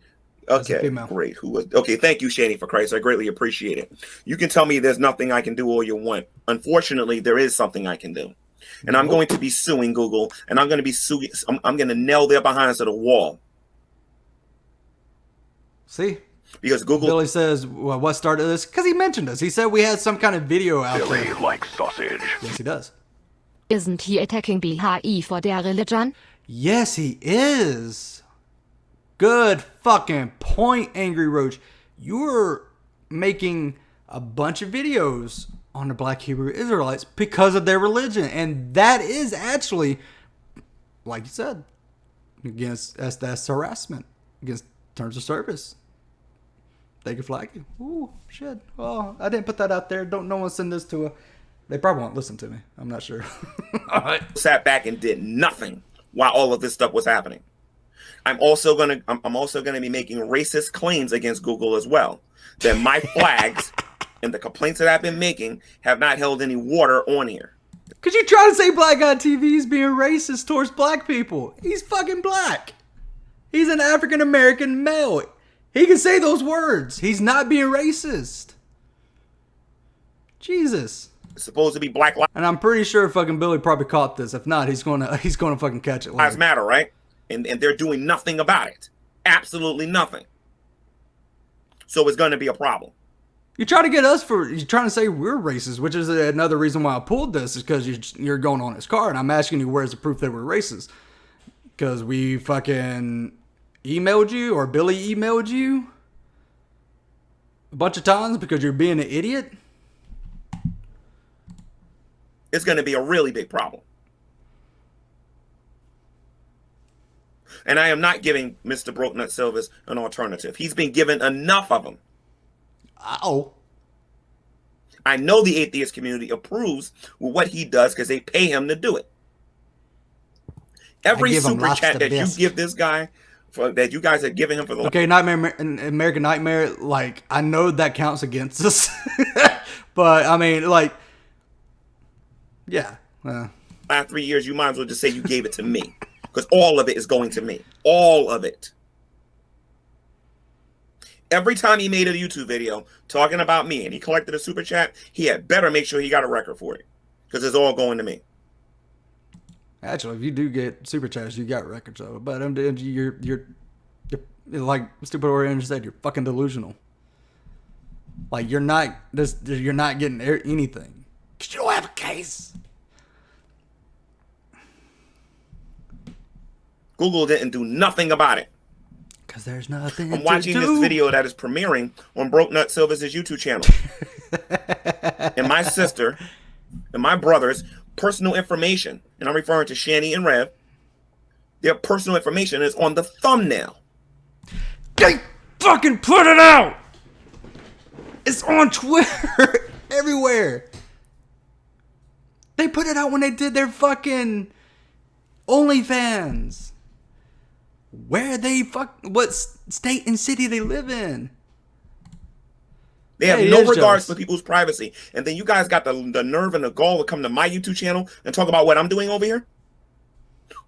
okay, great. Who was okay? Thank you, Shani, for Christ. I greatly appreciate it. You can tell me there's nothing I can do all you want. Unfortunately, there is something I can do, and I'm going to be suing Google, and I'm going to be suing. I'm going to nail their behinds to the wall. See. Because Google... Billy says, well, what started this? Because he mentioned us. He said we had some kind of video out Billy there. likes sausage. Yes, he does. Isn't he attacking BHI for their religion? Yes, he is. Good fucking point, Angry Roach. You're making a bunch of videos on the Black Hebrew Israelites because of their religion. And that is actually, like you said, against that's harassment, against terms of service. They can flag you. Ooh, shit. Well, I didn't put that out there. Don't no one send this to a... They probably won't listen to me. I'm not sure. All right. Sat back and did nothing while all of this stuff was happening. I'm also gonna be making racist claims against Google as well. That my flags and the complaints that I've been making have not held any water on here. Cause you try to say Black Guy TV is being racist towards black people. He's fucking black. He's an African American male. He can say those words. He's not being racist. Jesus. It's supposed to be Black And I'm pretty sure fucking Billy probably caught this. If not, he's gonna fucking catch it. Lives Matter, right? And they're doing nothing about it. Absolutely nothing. So it's gonna be a problem. You're trying to say we're racist, which is another reason why I pulled this, is because you're going on his car, and I'm asking you where's the proof that we're racist? Because we fucking emailed you, or Billy emailed you a bunch of times because you're being an idiot. It's going to be a really big problem. And I am not giving Mr. Brokenut Silvers an alternative. He's been given enough of them. Oh. I know the atheist community approves with what he does because they pay him to do it. Every super chat that you give this guy, that you guys are giving him for the... Okay, Nightmare, American Nightmare, like, I know that counts against us. But, I mean, like, yeah. Last 3 years, you might as well just say you gave it to me. Because all of it is going to me. All of it. Every time he made a YouTube video talking about me and he collected a super chat, he had better make sure he got a record for it. Because it's all going to me. Actually, if you do get super chats, you got records of it. But you're like Stupid Orion said, you're fucking delusional. Like, you're not getting anything. Because you don't have a case. Google didn't do nothing about it. Because there's nothing I'm watching this video that is premiering on Broke Nut Silver's YouTube channel. And my sister and my brother's personal information, and I'm referring to Shani and Rev, their personal information is on the thumbnail. They fucking put it out! It's on Twitter, everywhere. They put it out when they did their fucking OnlyFans. Where they what state and city they live in. They have no regards for people's privacy. And then you guys got the nerve and the gall to come to my YouTube channel and talk about what I'm doing over here.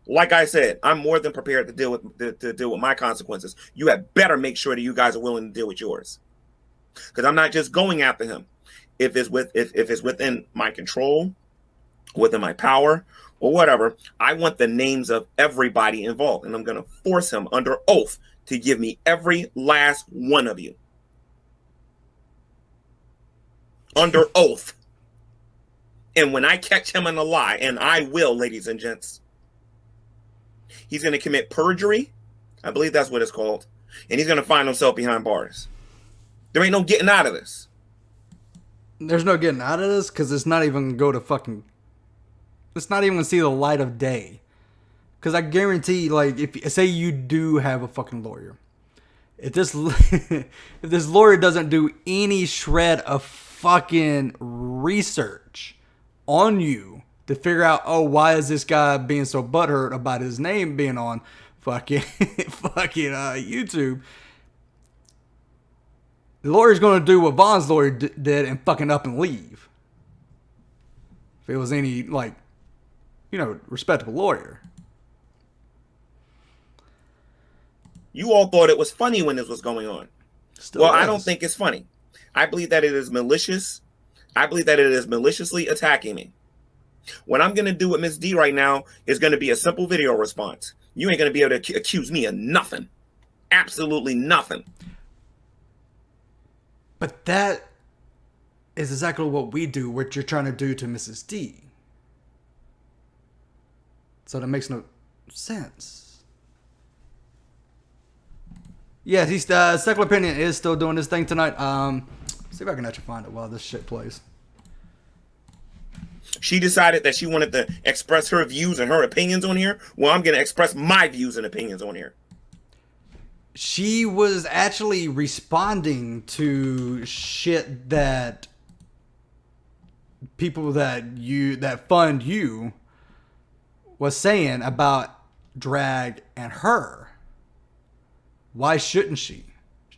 Like I said, I'm more than prepared to deal with my consequences. You had better make sure that you guys are willing to deal with yours. Because I'm not just going after him. If it's within my control, within my power, or whatever, I want the names of everybody involved. And I'm going to force him under oath to give me every last one of you. Under oath. And when I catch him in a lie, and I will, ladies and gents, he's going to commit perjury. I believe that's what it's called. And he's going to find himself behind bars. There ain't no getting out of this. There's no getting out of this because it's not even going to go to fucking it's not even gonna see the light of day. Because I guarantee, like, if say you do have a fucking lawyer, if this if this lawyer doesn't do any shred of fucking research on you to figure out, oh, why is this guy being so butthurt about his name being on fucking YouTube? The lawyer's gonna do what Von's lawyer did and fucking up and leave. If it was any, like, you know, respectable lawyer. You all thought it was funny when this was going on. Well, I don't think it's funny. I believe that it is malicious. I believe that it is maliciously attacking me. What I'm going to do with Miss D right now is going to be a simple video response. You ain't going to be able to accuse me of nothing. Absolutely nothing. But that is exactly what we do, what you're trying to do to Mrs. D. So that makes no sense. Yeah, he's Secula Opinion is still doing this thing tonight. See if I can actually find it while this shit plays. She decided that she wanted to express her views and her opinions on here. Well, I'm going to express my views and opinions on here. She was actually responding to shit that people that fund you was saying about drag and her. Why shouldn't she?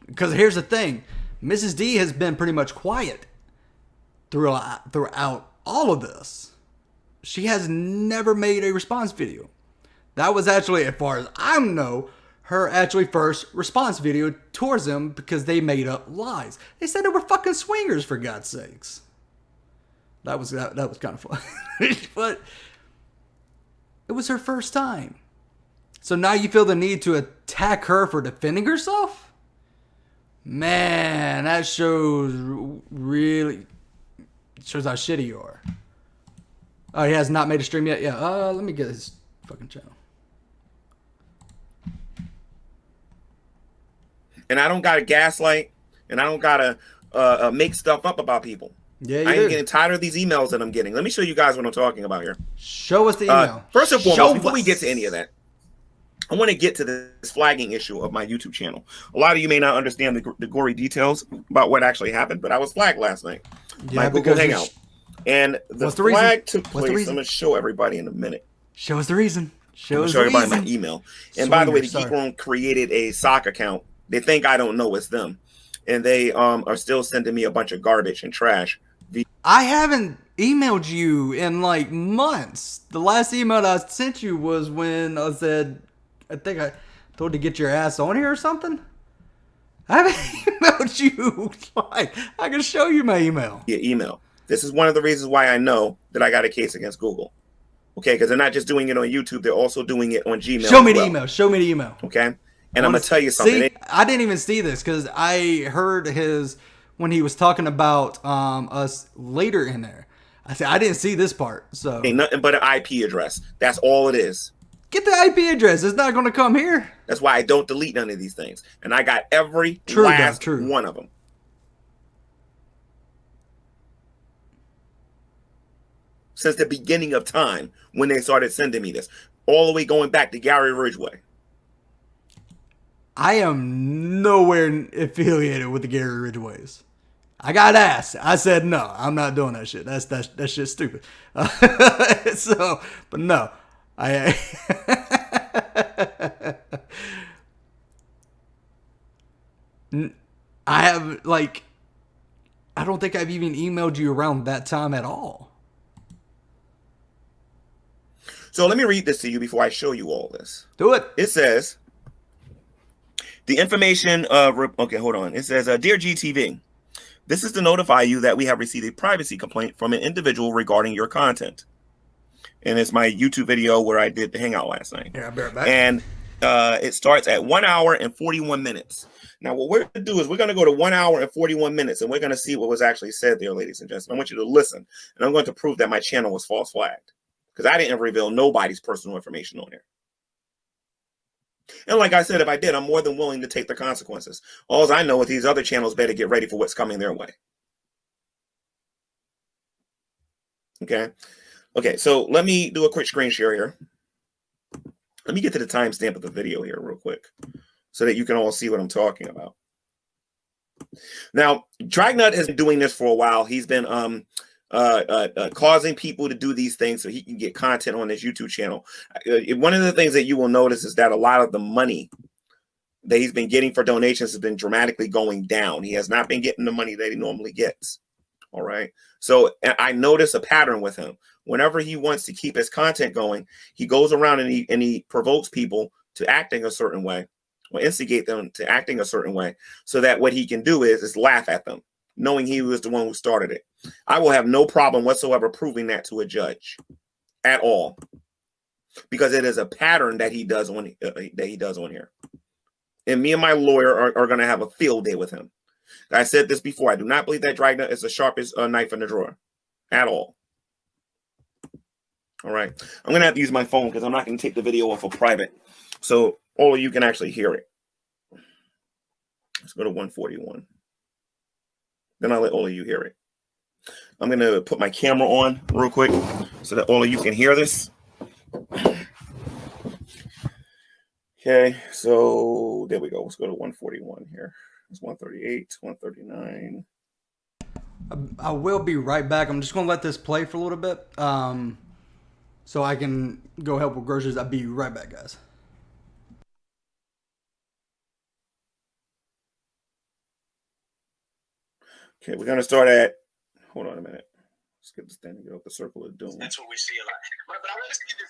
Because here's the thing. Mrs. D has been pretty much quiet throughout all of this. She has never made a response video. That was actually, as far as I know, her actually first response video towards them because they made up lies. They said they were fucking swingers, for God's sakes. That was kind of fun. But it was her first time. So now you feel the need to attack her for defending herself? Man, that shows how shitty you are. Oh, he has not made a stream yet? Yeah, let me get his fucking channel. And I don't got to gaslight, and I don't got to make stuff up about people. Yeah, I am getting tired of these emails that I'm getting. Let me show you guys what I'm talking about here. Show us the email. First and foremost, before we get to any of that, I want to get to this flagging issue of my YouTube channel. A lot of you may not understand the gory details about what actually happened, but I was flagged last night. Yeah, my Google Hangout. And the flag took place. I'm going to show everybody in a minute. Show us the reason. Show everybody my email. And by the way, the Geek Room created a sock account. They think I don't know it's them. And they are still sending me a bunch of garbage and trash. I haven't emailed you in like months. The last email I sent you was when I said, I think I told you to get your ass on here or something. I haven't emailed you. Like, I can show you my email. Yeah, email. This is one of the reasons why I know that I got a case against Google. Okay, because they're not just doing it on YouTube, they're also doing it on Gmail. Show me the email. Show me the email. Okay. And I'm going to tell you something. See, I didn't even see this because I heard when he was talking about us later in there. I said, I didn't see this part. So ain't nothing but an IP address. That's all it is. Get the IP address. It's not going to come here. That's why I don't delete none of these things. And I got every last one of them. Since the beginning of time when they started sending me this. All the way going back to Gary Ridgway. I am nowhere affiliated with the Gary Ridgways. I got asked. I said no. I'm not doing that shit. That shit's stupid. But no, I have I don't think I've even emailed you around that time at all. So let me read this to you before I show you all this. Do it. It says. The information, okay, hold on. It says, Dear GTV, this is to notify you that we have received a privacy complaint from an individual regarding your content. And it's my YouTube video where I did the hangout last night. Yeah, I'll be right back. And it starts at 1 hour and 41 minutes. Now, what we're going to do is we're going to go to 1 hour and 41 minutes, and we're going to see what was actually said there, ladies and gentlemen. I want you to listen, and I'm going to prove that my channel was false flagged because I didn't reveal nobody's personal information on here. And like I said, if I did, I'm more than willing to take the consequences. All I know is these other channels better get ready for what's coming their way. Okay. Okay, so let me do a quick screen share here. Let me get to the timestamp of the video here real quick so that you can all see what I'm talking about. Now, Dragnauct has been doing this for a while. He's been causing people to do these things so he can get content on his YouTube channel. One of the things that you will notice is that a lot of the money that he's been getting for donations has been dramatically going down. He has not been getting the money that he normally gets. All right. So I notice a pattern with him. Whenever he wants to keep his content going, he goes around and he provokes people to acting a certain way or instigate them to acting a certain way so that what he can do is laugh at them, knowing he was the one who started it. I will have no problem whatsoever proving that to a judge at all, because it is a pattern that he does on here. And me and my lawyer are going to have a field day with him. I said this before. I do not believe that Dragnauct is the sharpest knife in the drawer at all. All right. I'm going to have to use my phone because I'm not going to take the video off of private, so all of you can actually hear it. Let's go to 141. Then I'll let all of you hear it. I'm going to put my camera on real quick so that all of you can hear this. Okay, so there we go. Let's go to 141 here. It's 138, 139. I will be right back. I'm just going to let this play for a little bit so I can go help with groceries. I'll be right back, guys. Okay, we're going to start at, hold on a minute. Let's get this thing to get up the circle of doom. That's what we see a lot.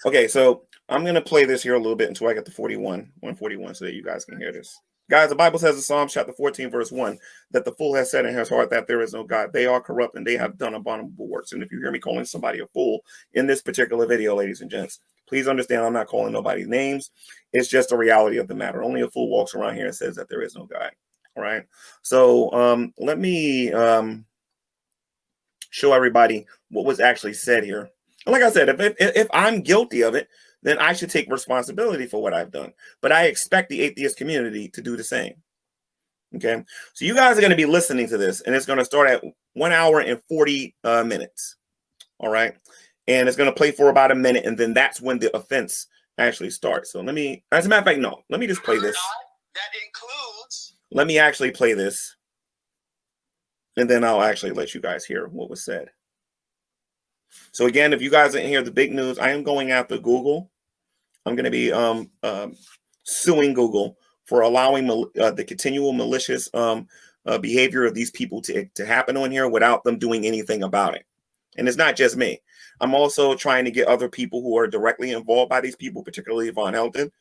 Okay, so I'm going to play this here a little bit until I get to 141, so that you guys can hear this. Guys, the Bible says in Psalms chapter 14, verse 1, that the fool has said in his heart that there is no God. They are corrupt and they have done abominable works. And if you hear me calling somebody a fool in this particular video, ladies and gents, please understand I'm not calling nobody's names. It's just the reality of the matter. Only a fool walks around here and says that there is no God. All right. So let me show everybody what was actually said here. And like I said, if I'm guilty of it, then I should take responsibility for what I've done. But I expect the atheist community to do the same. Okay. So you guys are going to be listening to this, and it's going to start at 1 hour and 40 minutes. All right. And it's going to play for about a minute, and then that's when the offense actually starts. So let me, as a matter of fact, no, let me just play this. That includes. Let me actually play this, and then I'll actually let you guys hear what was said. So again, if you guys didn't hear the big news, I am going after Google. I'm going to be suing Google for allowing the continual malicious behavior of these people to happen on here without them doing anything about it. And it's not just me. I'm also trying to get other people who are directly involved by these people, particularly Von Helton.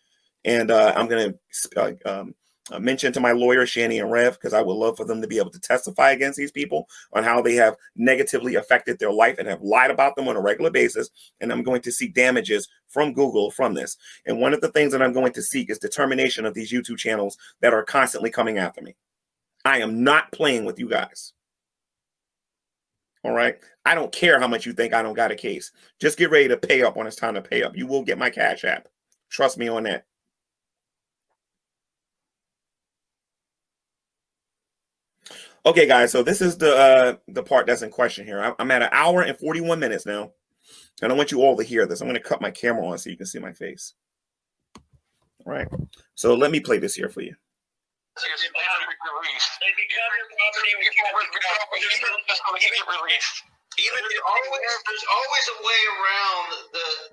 And I'm going to mention to my lawyer, Shani and Rev, because I would love for them to be able to testify against these people on how they have negatively affected their life and have lied about them on a regular basis. And I'm going to seek damages from Google from this. And one of the things that I'm going to seek is determination of these YouTube channels that are constantly coming after me. I am not playing with you guys. All right. I don't care how much you think I don't got a case. Just get ready to pay up when it's time to pay up. You will get my Cash App. Trust me on that. Okay, guys, so this is the part that's in question here. I'm at 1 hour and 41 minutes now, and I want you all to hear this. I'm going to cut my camera on so you can see my face. All right, so let me play this here for you. They become your property when you get released. Even there's always a way around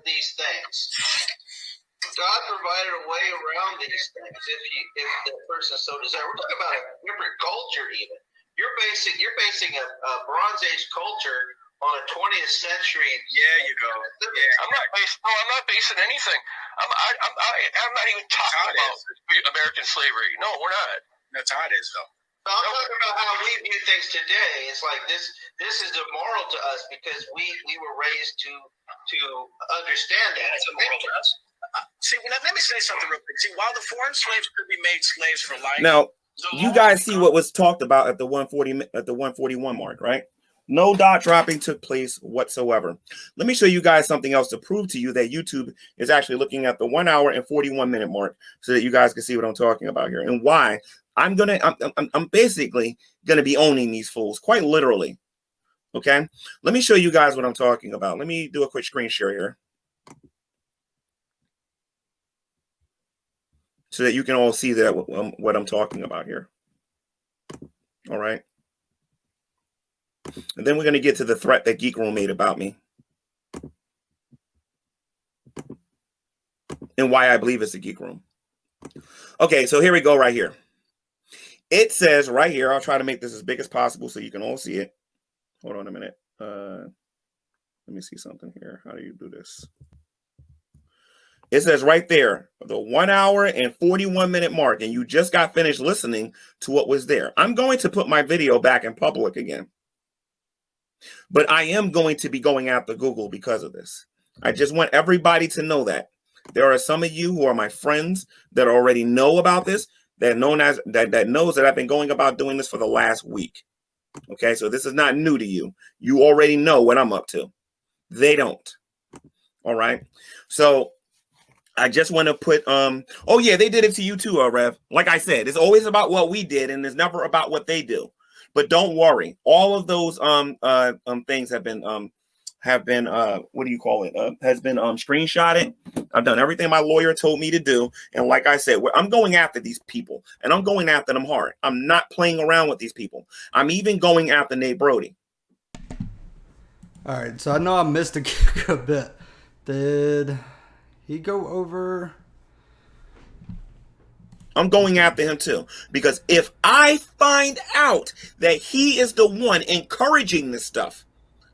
these things. God provided a way around these things if the person so desires. We're talking about a different culture even. You're basing a Bronze Age culture on a 20th century. Yeah, you go. Yeah. I'm not basing anything. I'm not even talking about American slavery. No, we're not. That's how it is, though. I'm talking about how we view things today. It's like this is immoral to us because we were raised to understand that. It's immoral to us. See, let me say something real quick. See, while the foreign slaves could be made slaves for life. Now, you guys see what was talked about at the 141 mark, right? No dot dropping took place whatsoever. Let me show you guys something else to prove to you that YouTube is actually looking at the 1 hour and 41 minute mark so that you guys can see what I'm talking about here and why I'm basically gonna be owning these fools, quite literally. Okay, let me show you guys what I'm talking about. Let me do a quick screen share here so that you can all see that what I'm talking about here. All right. And then we're going to get to the threat that Geek Room made about me and why I believe it's a Geek Room. Okay, so here we go right here. It says right here, I'll try to make this as big as possible so you can all see it. Hold on a minute. Let me see something here. How do you do this? It says right there, the 1 hour and 41 minute mark, and you just got finished listening to what was there. I'm going to put my video back in public again. But I am going to be going after Google because of this. I just want everybody to know that. There are some of you who are my friends that already know about this, that knows that I've been going about doing this for the last week. Okay, so this is not new to you. You already know what I'm up to. They don't. All right. So I just want to put oh yeah, they did it to you too, Rev. Like I said, it's always about what we did and it's never about what they do. But don't worry. All of those things have been what do you call it? Has been screenshotted. I've done everything my lawyer told me to do. And like I said, I'm going after these people and I'm going after them hard. I'm not playing around with these people. I'm even going after Nate Brody. All right. So I know I missed a bit. Did he go over? I'm going after him too. Because if I find out that he is the one encouraging this stuff,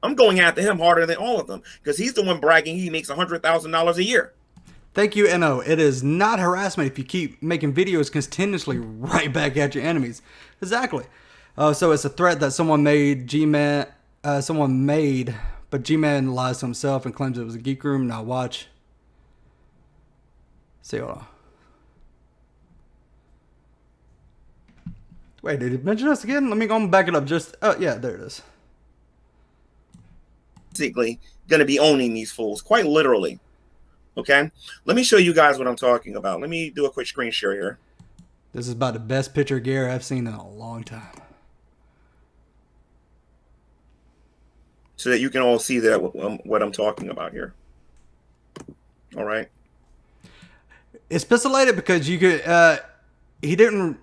I'm going after him harder than all of them. Because he's the one bragging he makes $100,000 a year. Thank you, NO. It is not harassment if you keep making videos continuously right back at your enemies. Exactly. So it's a threat that someone made, but G-Man lies to himself and claims it was a Geek Room. Now watch. See, hold on. Wait, did he mention us again? Let me go and back it up. Oh, yeah, there it is. Basically, going to be owning these fools, quite literally. Okay? Let me show you guys what I'm talking about. Let me do a quick screen share here. This is about the best picture of Gary I've seen in a long time. So that you can all see that what I'm talking about here. All right? It's pixelated because you could, he didn't,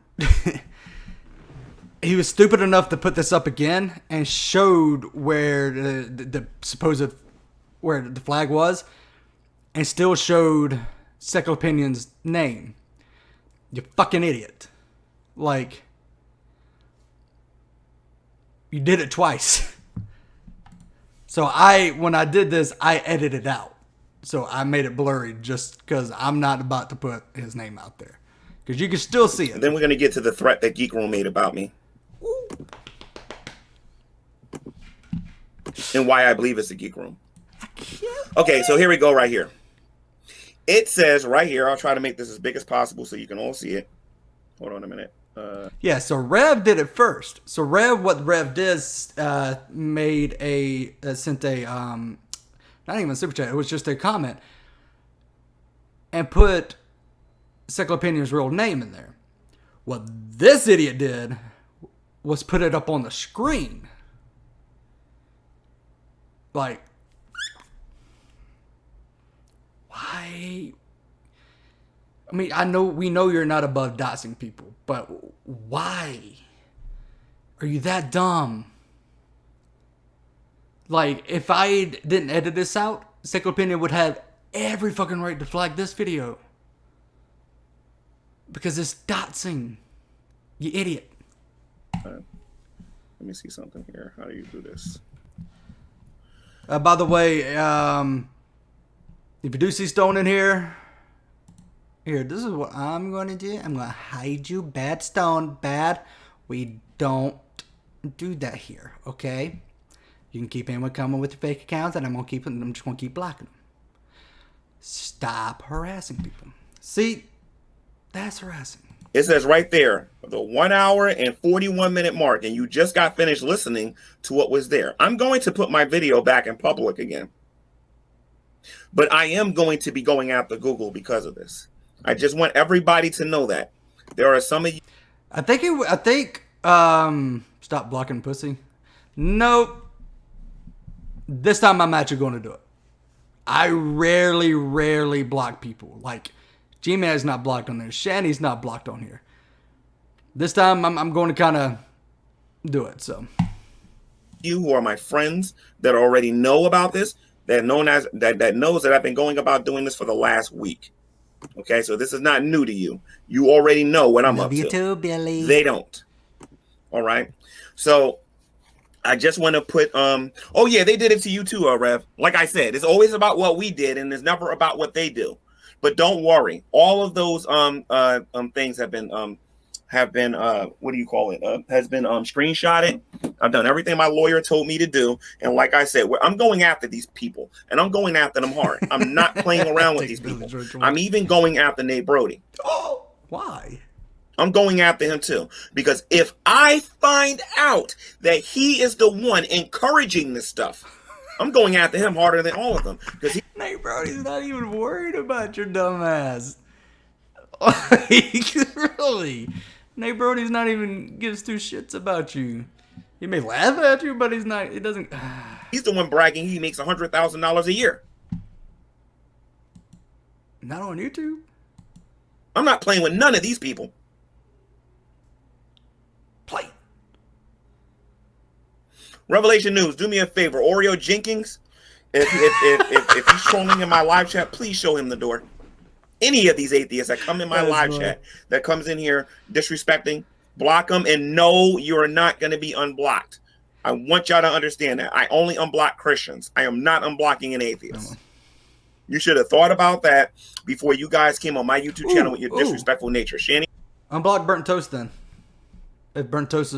he was stupid enough to put this up again and showed where the supposed, where the flag was and still showed Second Opinion's name. You fucking idiot. Like, you did it twice. So when I did this, I edited it out. So I made it blurry just because I'm not about to put his name out there. Because you can still see it. And then we're going to get to the threat that Geek Room made about me. Ooh. And why I believe it's a Geek Room. Okay, so here we go right here. It says right here, I'll try to make this as big as possible so you can all see it. Hold on a minute. Yeah, so Rev did it first. So what Rev did, sent a, not even a super chat, it was just a comment. And put Second Opinion's real name in there. What this idiot did was put it up on the screen. Like, why? I mean, we know you're not above doxing people, but why? Are you that dumb? Like, if I didn't edit this out, Second Opinion would have every fucking right to flag this video. Because it's doxing. You idiot. Let me see something here. How do you do this? By the way, if you do see Stone in here, this is what I'm going to do. I'm going to hide you, bad Stone, bad. We don't do that here, okay? You can keep anyone coming with your fake accounts, and I'm just going to keep blocking them. Stop harassing people. See, that's harassing. It says right there, the 1 hour and 41 minute mark, and you just got finished listening to what was there. I'm going to put my video back in public again. But I am going to be going after Google because of this. I just want everybody to know that. There are some of you. Stop blocking pussy. Nope. This time I'm actually going to do it. I rarely block people. Like, G-Man's not blocked on there. Shanny's not blocked on here. This time I'm going to kind of do it, so. You who are my friends that already know about this, that knows that I've been going about doing this for the last week. Okay, so this is not new to you. You already know what I'm up to. Too, Billy. They don't. All right. So I just want to put oh yeah, they did it to you too, Rev. Like I said, it's always about what we did and it's never about what they do. But don't worry. All of those things have been what do you call it? Has been screenshotted. I've done everything my lawyer told me to do. And like I said, I'm going after these people and I'm going after them hard. I'm not playing around with these people. I'm even going after Nate Brody. Oh, why? I'm going after him too. Because if I find out that he is the one encouraging this stuff, I'm going after him harder than all of them. Because Nate Brody's not even worried about your dumb ass. Really? Nate Brody's not even gives two shits about you. He may laugh at you, but he's not. He doesn't. He's the one bragging he makes $100,000 a year. Not on YouTube. I'm not playing with none of these people. Play. Revelation News, do me a favor. Oreo Jenkins, if he's trolling in my live chat, please show him the door. Any of these atheists that come in my live chat, that comes in here disrespecting, block them, and no, you are not going to be unblocked. I want y'all to understand that. I only unblock Christians. I am not unblocking an atheist. You should have thought about that before you guys came on my YouTube channel with your disrespectful nature. Shanny? Unblock Burnt Toast then. If Burnt Toast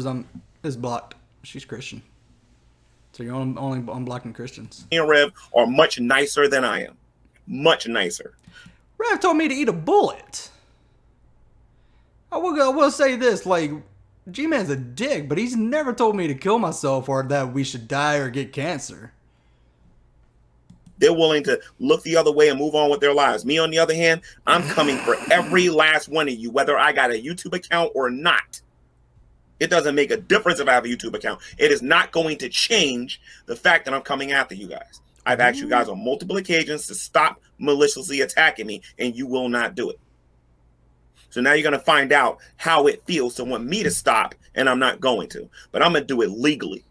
is blocked, she's Christian. So you're only unblocking Christians. Me and Rev are much nicer than I am. Much nicer. Rev told me to eat a bullet. I will say this, like, G-Man's a dick, but he's never told me to kill myself or that we should die or get cancer. They're willing to look the other way and move on with their lives. Me, on the other hand, I'm coming for every last one of you, whether I got a YouTube account or not. It doesn't make a difference if I have a YouTube account. It is not going to change the fact that I'm coming after you guys. I've asked you guys on multiple occasions to stop maliciously attacking me, and you will not do it. So now you're going to find out how it feels to want me to stop, and I'm not going to. But I'm going to do it legally.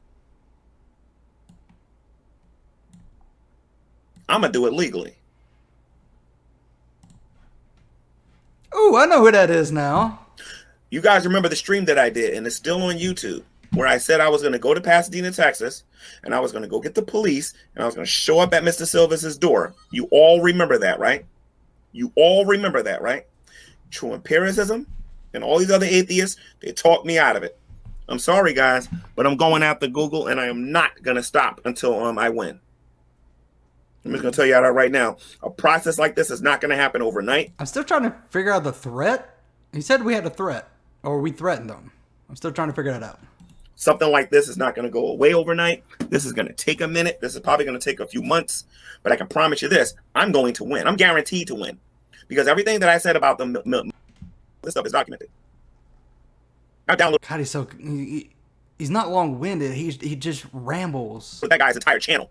I'm going to do it legally. Ooh, I know who that is now. You guys remember the stream that I did, and it's still on YouTube, where I said I was going to go to Pasadena, Texas, and I was going to go get the police, and I was going to show up at Mr. Silva's door. You all remember that, right? You all remember that, right? True empiricism and all these other atheists, they talked me out of it. I'm sorry, guys, but I'm going after Google, and I am not going to stop until I win. I'm just going to tell you that right now. A process like this is not going to happen overnight. I'm still trying to figure out the threat. He said we had a threat, or we threatened them. I'm still trying to figure that out. Something like this is not going to go away overnight. This is going to take a minute. This is probably going to take a few months. But I can promise you this. I'm going to win. I'm guaranteed to win. Because everything that I said about this stuff is documented. I downloaded. God, he's so... He's not long-winded. He just rambles. That guy's entire channel.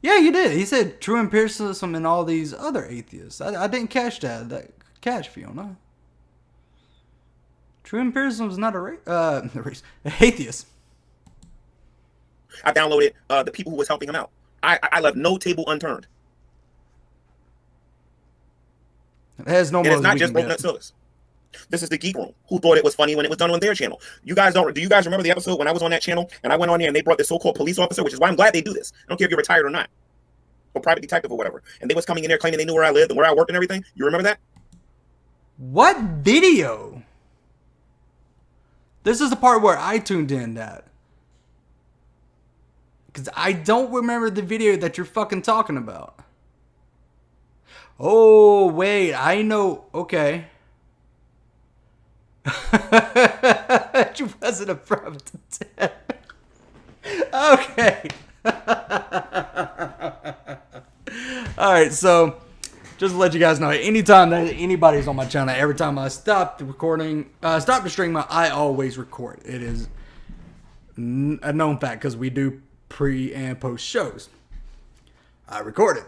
Yeah, you did. He said true empiricism and all these other atheists. I didn't catch that. Catch, Fiona. True empiricism is not a race. Atheist. I downloaded the people who was helping him out. I left no table unturned. It has no. And it's not just Broken Nut Sillis. This is the Geek Room, who thought it was funny when it was done on their channel. Do you guys remember the episode when I was on that channel and I went on there and they brought this so-called police officer, which is why I'm glad they do this. I don't care if you're retired or not, or private detective or whatever. And they was coming in there claiming they knew where I lived and where I worked and everything. You remember that? What video? This is the part where I tuned in at. Because I don't remember the video that you're fucking talking about. Oh, wait. I know. Okay. She wasn't a private detective. Okay. Alright, so just to let you guys know, anytime that anybody's on my channel, every time I stop the recording, stop the stream, I always record. It is a known fact because we do pre and post shows. I recorded.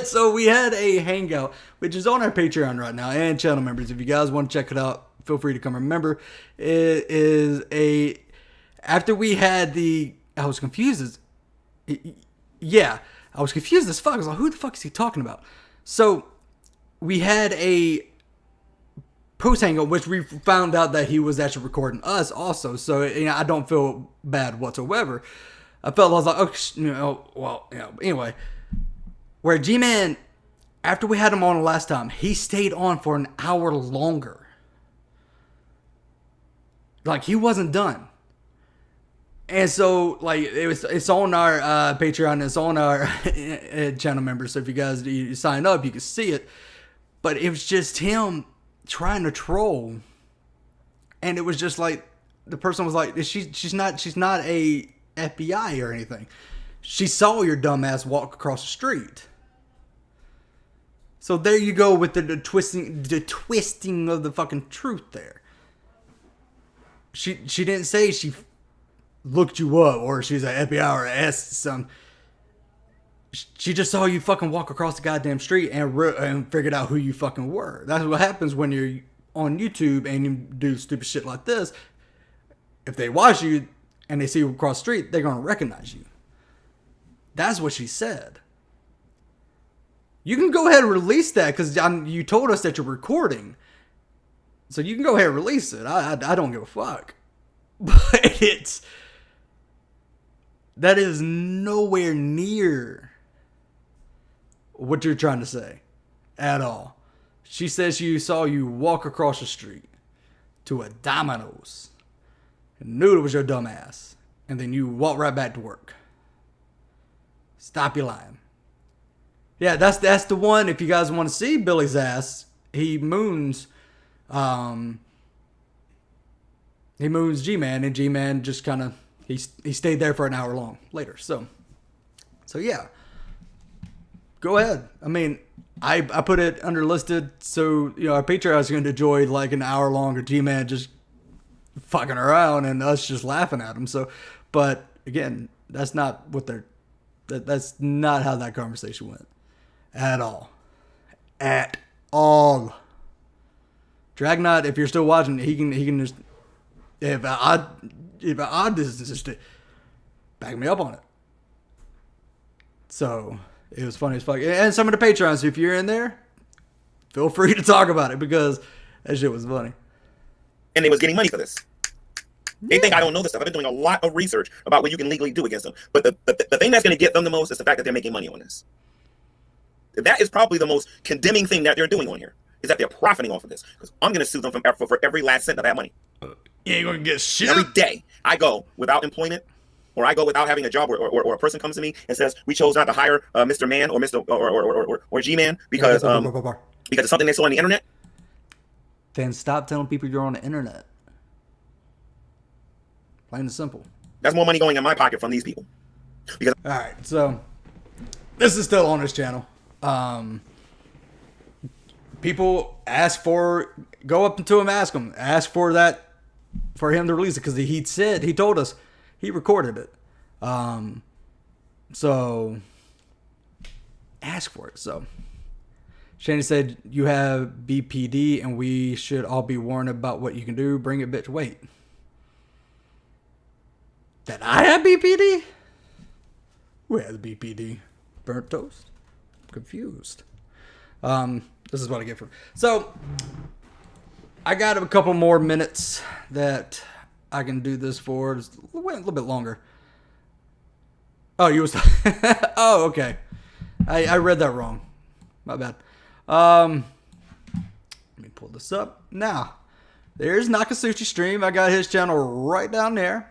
So we had a hangout, which is on our Patreon right now, and channel members. If you guys want to check it out, feel free to come. Remember, it is after we had I was confused I was confused as fuck. I was like, who the fuck is he talking about? So we had a post hangout, which we found out that he was actually recording us also. So I don't feel bad whatsoever. I was like, okay, anyway. Where G-Man, after we had him on the last time, he stayed on for an hour longer. Like, he wasn't done. And so, like, it's on our Patreon, it's on our channel members. So if you guys you sign up, you can see it. But it was just him trying to troll. And it was just like, the person was like, she's not a FBI or anything. She saw your dumbass walk across the street. So there you go with the twisting of the fucking truth there. She didn't say she looked you up or she's an FBI or an something. She just saw you fucking walk across the goddamn street and figured out who you fucking were. That's what happens when you're on YouTube and you do stupid shit like this. If they watch you and they see you across the street, they're going to recognize you. That's what she said. You can go ahead and release that because you told us that you're recording. So you can go ahead and release it. I don't give a fuck. But that is nowhere near what you're trying to say at all. She says she saw you walk across the street to a Domino's and knew it was your dumb ass. And then you walk right back to work. Stop your lying. Yeah, that's the one. If you guys want to see Billy's ass, he moons G-Man, and G-Man just kind of he stayed there for an hour long later. So yeah, go ahead. I mean, I put it under listed, so our Patreon is going to enjoy like an hour longer G-Man just fucking around and us just laughing at him. So, but again, that's not what that's not how that conversation went. At all. Dragnauct, if you're still watching, he can just if I just back me up on it. So it was funny as fuck. And some of the Patrons, if you're in there, feel free to talk about it because that shit was funny. And they was getting money for this. They think I don't know this stuff. I've been doing a lot of research about what you can legally do against them. But the thing that's going to get them the most is the fact that they're making money on this. That is probably the most condemning thing that they're doing on here, is that they're profiting off of this. Because I'm going to sue them for every last cent of that money. You ain't going to get shit. Every day I go without employment, or I go without having a job, or a person comes to me and says, we chose not to hire Mr. Man or Mr. or G-Man because it's something they saw on the internet. Then stop telling people you're on the internet. Plain and simple. That's more money going in my pocket from these people. Because all right, so this is still on this channel. People go up to him, ask for him to release it because he told us he recorded it. So ask for it. So Shani said you have BPD and we should all be warned about what you can do. Bring it, bitch. Wait. That I have BPD? Who has BPD? Burnt toast? I'm confused. This is what I get from. So I got a couple more minutes that I can do this for. Just a little bit longer. Oh, you was. Oh, okay. I read that wrong. My bad. Let me pull this up now. There's Nakasuchi Stream. I got his channel right down there.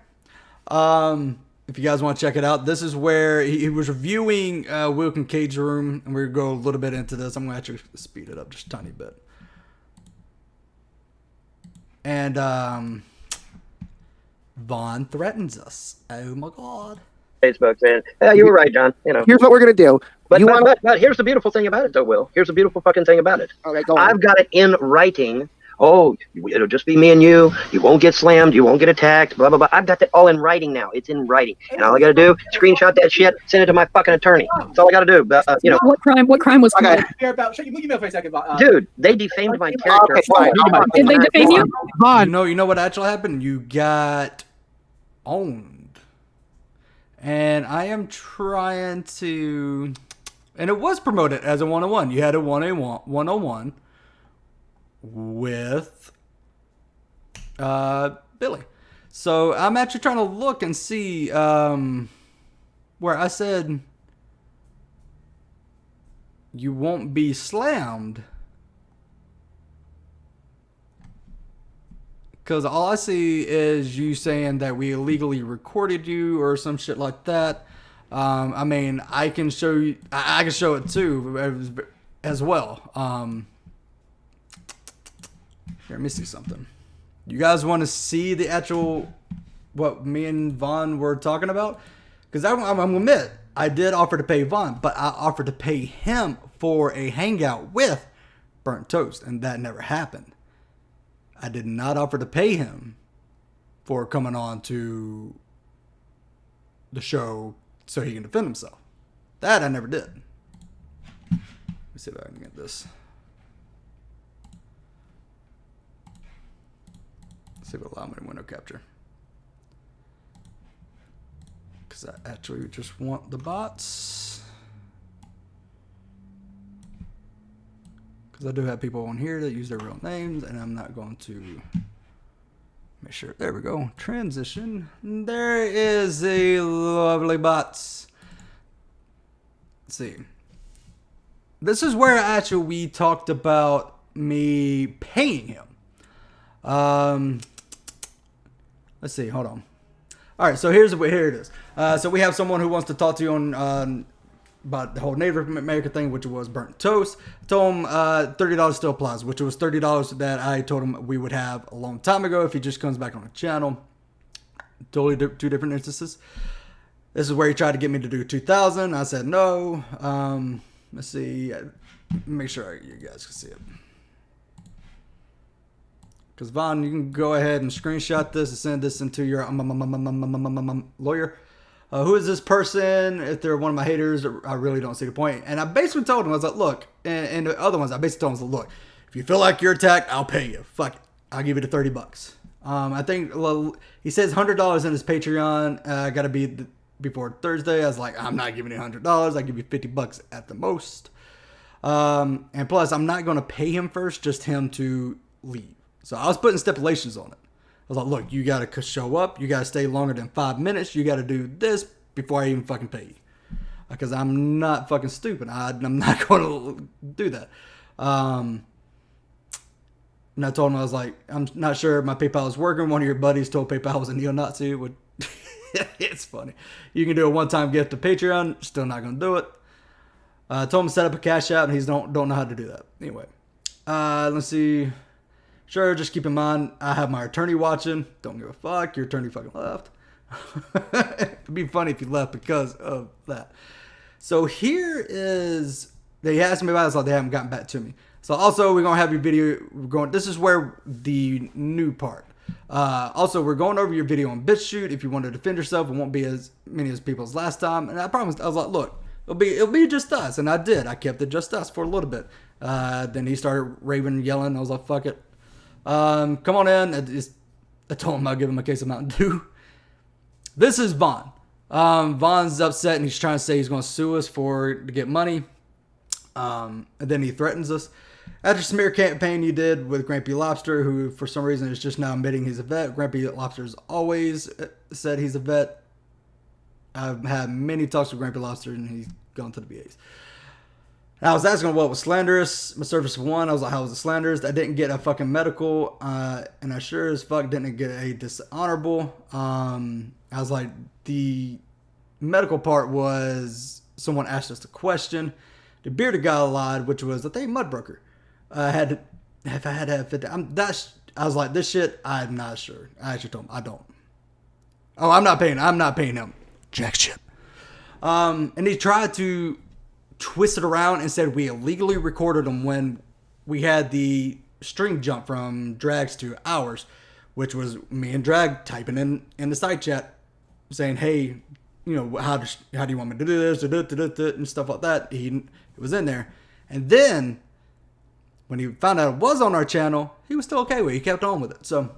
If you guys want to check it out, this is where he was reviewing Will Kincaid's room, and we're going to go a little bit into this. I'm going to actually speed it up just a tiny bit. And Vaughn threatens us. Oh my god. Facebook, man. Yeah, you were right, John. Here's what we're going to do. But here's the beautiful thing about it, though, Will. Here's the beautiful fucking thing about it. Okay, go on. I've got it in writing oh, it'll just be me and you. You won't get slammed. You won't get attacked. Blah blah blah. I've got that all in writing now. It's in writing, and all I gotta do, screenshot that shit, send it to my fucking attorney. That's all I gotta do. What crime was committed? Shut your mouth for a second. Dude, they defamed my character. Did they defame you? You know what actually happened? You got owned. And I am trying to... And it was promoted as a 101. You had a 101 with Billy. So I'm actually trying to look and see where I said you won't be slammed. Because all I see is you saying that we illegally recorded you or some shit like that. I mean, I can show you. I can show it too, as well. Here, let me see something. You guys want to see the actual what me and Vaughn were talking about? Because I'm gonna admit, I did offer to pay Vaughn, but I offered to pay him for a hangout with Burnt Toast, and that never happened. I did not offer to pay him for coming on to the show so he can defend himself. That I never did. Let me see if I can get this. Let's see if it'll allow me to window capture. Because I actually just want the bots. Because I do have people on here that use their real names, and I'm not going to make sure. There we go. Transition. There is a lovely bots. Let's see. This is where actually we talked about me paying him. Let's see. Hold on. All right. So here it is. So we have someone who wants to talk to you on about the whole Native American thing, which was Burnt Toast. I told him $30 still applies, which was $30 that I told him we would have a long time ago if he just comes back on the channel. Totally two different instances. This is where he tried to get me to do 2,000. I said no. Let's see. Make sure you guys can see it. Because Vaughn, you can go ahead and screenshot this and send this into your lawyer. Who is this person? If they're one of my haters, I really don't see the point. And I basically told him, I was like, look, and the other ones, I basically told him, look, if you feel like you're attacked, I'll pay you. Fuck it. I'll give you the $30. I think he says $100 in his Patreon. Got to be before Thursday. I was like, I'm not giving you $100. I'll give you $50 at the most. And plus, I'm not going to pay him first, just him to leave. So I was putting stipulations on it. I was like, look, you got to show up. You got to stay longer than 5 minutes. You got to do this before I even fucking pay you. Because I'm not fucking stupid. I'm not going to do that. And I told him, I was like, I'm not sure if my PayPal is working. One of your buddies told PayPal was a neo-Nazi. It's funny. You can do a one-time gift to Patreon. Still not going to do it. I told him to set up a cash app, and he don't know how to do that. Anyway. Let's see. Sure, just keep in mind, I have my attorney watching. Don't give a fuck. Your attorney fucking left. It'd be funny if he left because of that. So here is, they asked me about it, so they haven't gotten back to me. So also, we're going to have your video going. This is where the new part. Also, we're going over your video on BitChute. If you want to defend yourself, it won't be as many as people as last time. And I promised, I was like, look, it'll be just us. And I did. I kept it just us for a little bit. Then he started raving, yelling. I was like, fuck it. Come on in. I told him I'll give him a case of Mountain Dew. This is Vaughn. Vaughn's upset and he's trying to say he's going to sue us to get money. And then he threatens us. After smear campaign you did with Grampy Lobster, who for some reason is just now admitting he's a vet. Grampy Lobster's always said he's a vet. I've had many talks with Grampy Lobster and he's gone to the BAs. I was asking what was slanderous. My service one, I was like, how was it slanderous? I didn't get a fucking medical, and I sure as fuck didn't get a dishonorable. I was like, the medical part was someone asked us a question. The bearded guy lied, which was that TheMudbrooker. If I had to have 50, I was like, this shit, I'm not sure. I actually told him, I don't. Oh, I'm not paying him. Jack shit. And he tried to twist it around and said we illegally recorded them when we had the string jump from Drag's to ours, which was me and Drag typing in the side chat saying, hey, you know, how do you want me to do this, and stuff like that. It was in there. And then when he found out it was on our channel, he was still okay with it. He kept on with it. So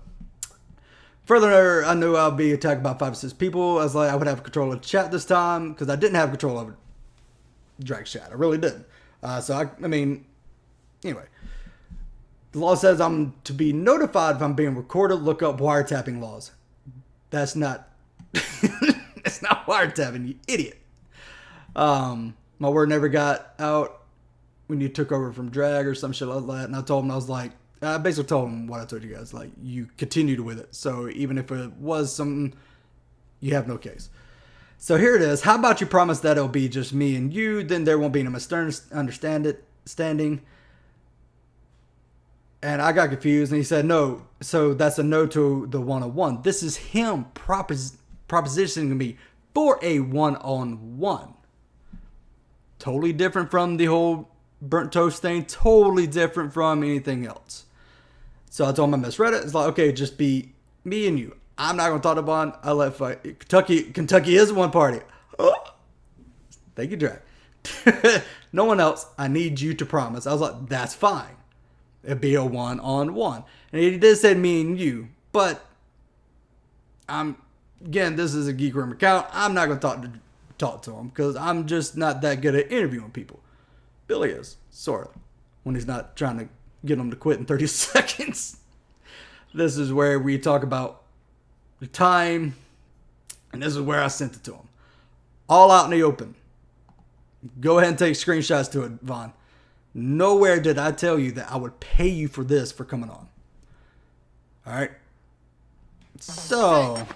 further, I knew I'd be attacked by 5 or 6 people. I was like, I would have control of the chat this time because I didn't have control of Drag's chat. I really didn't. I mean, anyway. The law says I'm to be notified if I'm being recorded. Look up wiretapping laws. That's not... It's not wiretapping, you idiot. My word never got out when you took over from Drag or some shit like that. And I told him, I was like... I basically told him what I told you guys. Like, you continued with it. So even if it was something, you have no case. So here it is. How about you promise that it'll be just me and you? Then there won't be no misunderstanding. And I got confused, and he said, no, so that's a no to the one-on-one. This is him propositioning me for a one-on-one. Totally different from the whole burnt toast thing. Totally different from anything else. So I told him I misread it. It's like, okay, just be me and you. I'm not going to talk to Bond. I let fight. Kentucky is one party. Oh. Thank you, Drag. No one else. I need you to promise. I was like, that's fine. It'd be a one-on-one. And he did say me and you. But, again, this is a Geek Room account. I'm not going to talk to him because I'm just not that good at interviewing people. Billy is, sort of, when he's not trying to get them to quit in 30 seconds. This is where we talk about the time, and this is where I sent it to him. All out in the open. Go ahead and take screenshots to it, Vaughn. Nowhere did I tell you that I would pay you for this for coming on. All right. So.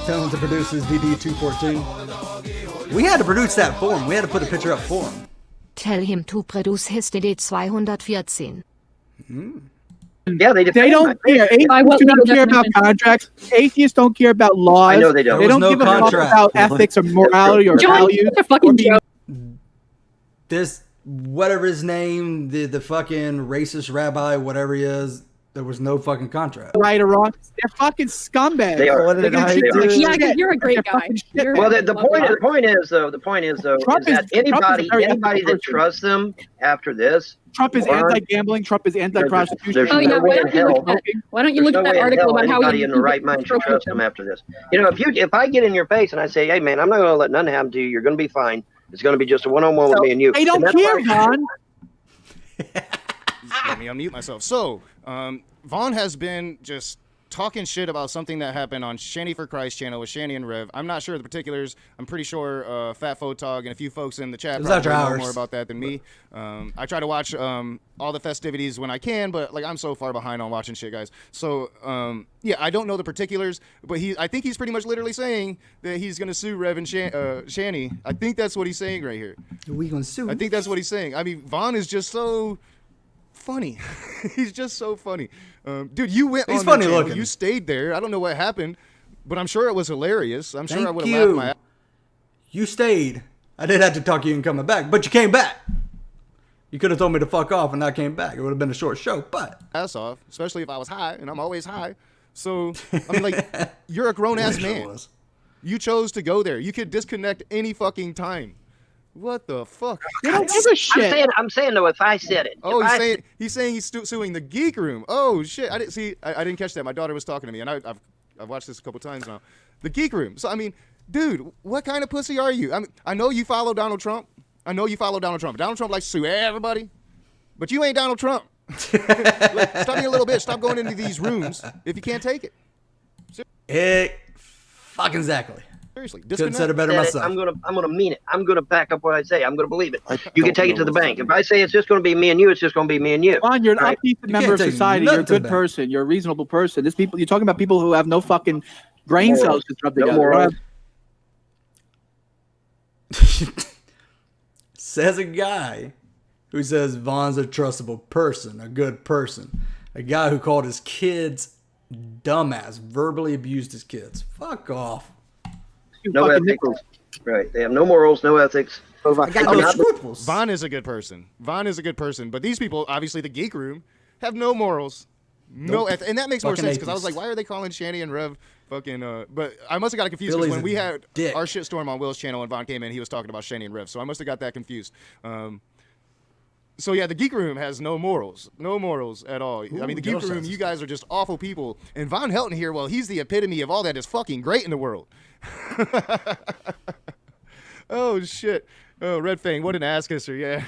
Tell him to produce his DD214. We had to produce that for him. We had to put a picture up for him. Tell him to produce his DD214. Yeah, they don't care. Atheists don't care about contracts. Atheists don't care about laws. I know they don't. They don't give a fuck about ethics or morality or values. This, whatever his name, the fucking racist rabbi, whatever he is, there was no fucking contract. Right or wrong, they're fucking scumbags. They are. Yeah, you're a great guy. Well, the point is though, Trump is that anybody that trusts them after this. Trump is anti-gambling. Trump is anti-prostitution. There's no way in hell. Why don't you look at that article about how anybody in the right mind should trust them after this? You know, if I get in your face and I say, hey man, I'm not going to let nothing happen to you. You're going to be fine. It's going to be just a one-on-one with me and you. I don't care, Vaughn. Let me unmute myself. So, Vaughn has been just talking shit about something that happened on Shanny for Christ channel with Shanny and Rev. I'm not sure of the particulars. I'm pretty sure Fat Fotog and a few folks in the chat probably know more about that than me. I try to watch all the festivities when I can, but like I'm so far behind on watching shit, guys. So yeah, I don't know the particulars, but I think he's pretty much literally saying that he's gonna sue Rev and Shanny. I think that's what he's saying right here. We gonna sue? I think that's what he's saying. I mean, Vaughn is just so funny. He's just so funny. Dude, you went He's on funny the channel. looking. You stayed there. I don't know what happened, but I'm sure it was hilarious. I'm sure I would have you. laughed my ass. You stayed. I did have to talk you and coming back, but you came back. You could have told me to fuck off and I came back. It would have been a short show, but Ass off, especially if I was high, and I'm always high. So, I mean, like, you're a grown-ass man. You chose to go there. You could disconnect any fucking time. What the fuck? You don't give a shit. I'm saying though, if I said it. Oh, he's saying he's suing the Geek Room. Oh shit! I didn't catch that. My daughter was talking to me, and I've watched this a couple times now. The Geek Room. So I mean, dude, what kind of pussy are you? I mean, I know you follow Donald Trump. Donald Trump likes to sue everybody, but you ain't Donald Trump. Stop being a little bitch. Stop going into these rooms if you can't take it. Fucking exactly. Seriously, couldn't said it better myself. I'm gonna mean it. I'm gonna back up what I say. I'm gonna believe it. You can take it to the bank. If I say it's just gonna be me and you, it's just gonna be me and you. Vaughn, you're an upbeat member of society. You're a good person. You're a reasonable person. You're talking about people who have no fucking brain cells to rub together. Says a guy who says Vaughn's a trustable person, a good person. A guy who called his kids dumbass, verbally abused his kids. Fuck off. no ethics. Right. They have no morals, no ethics. I got no scruples. Vaughn is a good person. But these people, obviously, the Geek Room, have no morals, and that makes more sense because I was like, why are they calling Shani and Rev fucking? But I must have got it confused because when we had our shitstorm on Will's channel and Vaughn came in, he was talking about Shani and Rev, so I must have got that confused. So yeah, the Geek Room has no morals at all. I mean, the Geek Room, you guys are just awful people. And Von Helton here, well, he's the epitome of all that is fucking great in the world. Oh shit. Oh, Red Fang, what an ass kisser, yeah.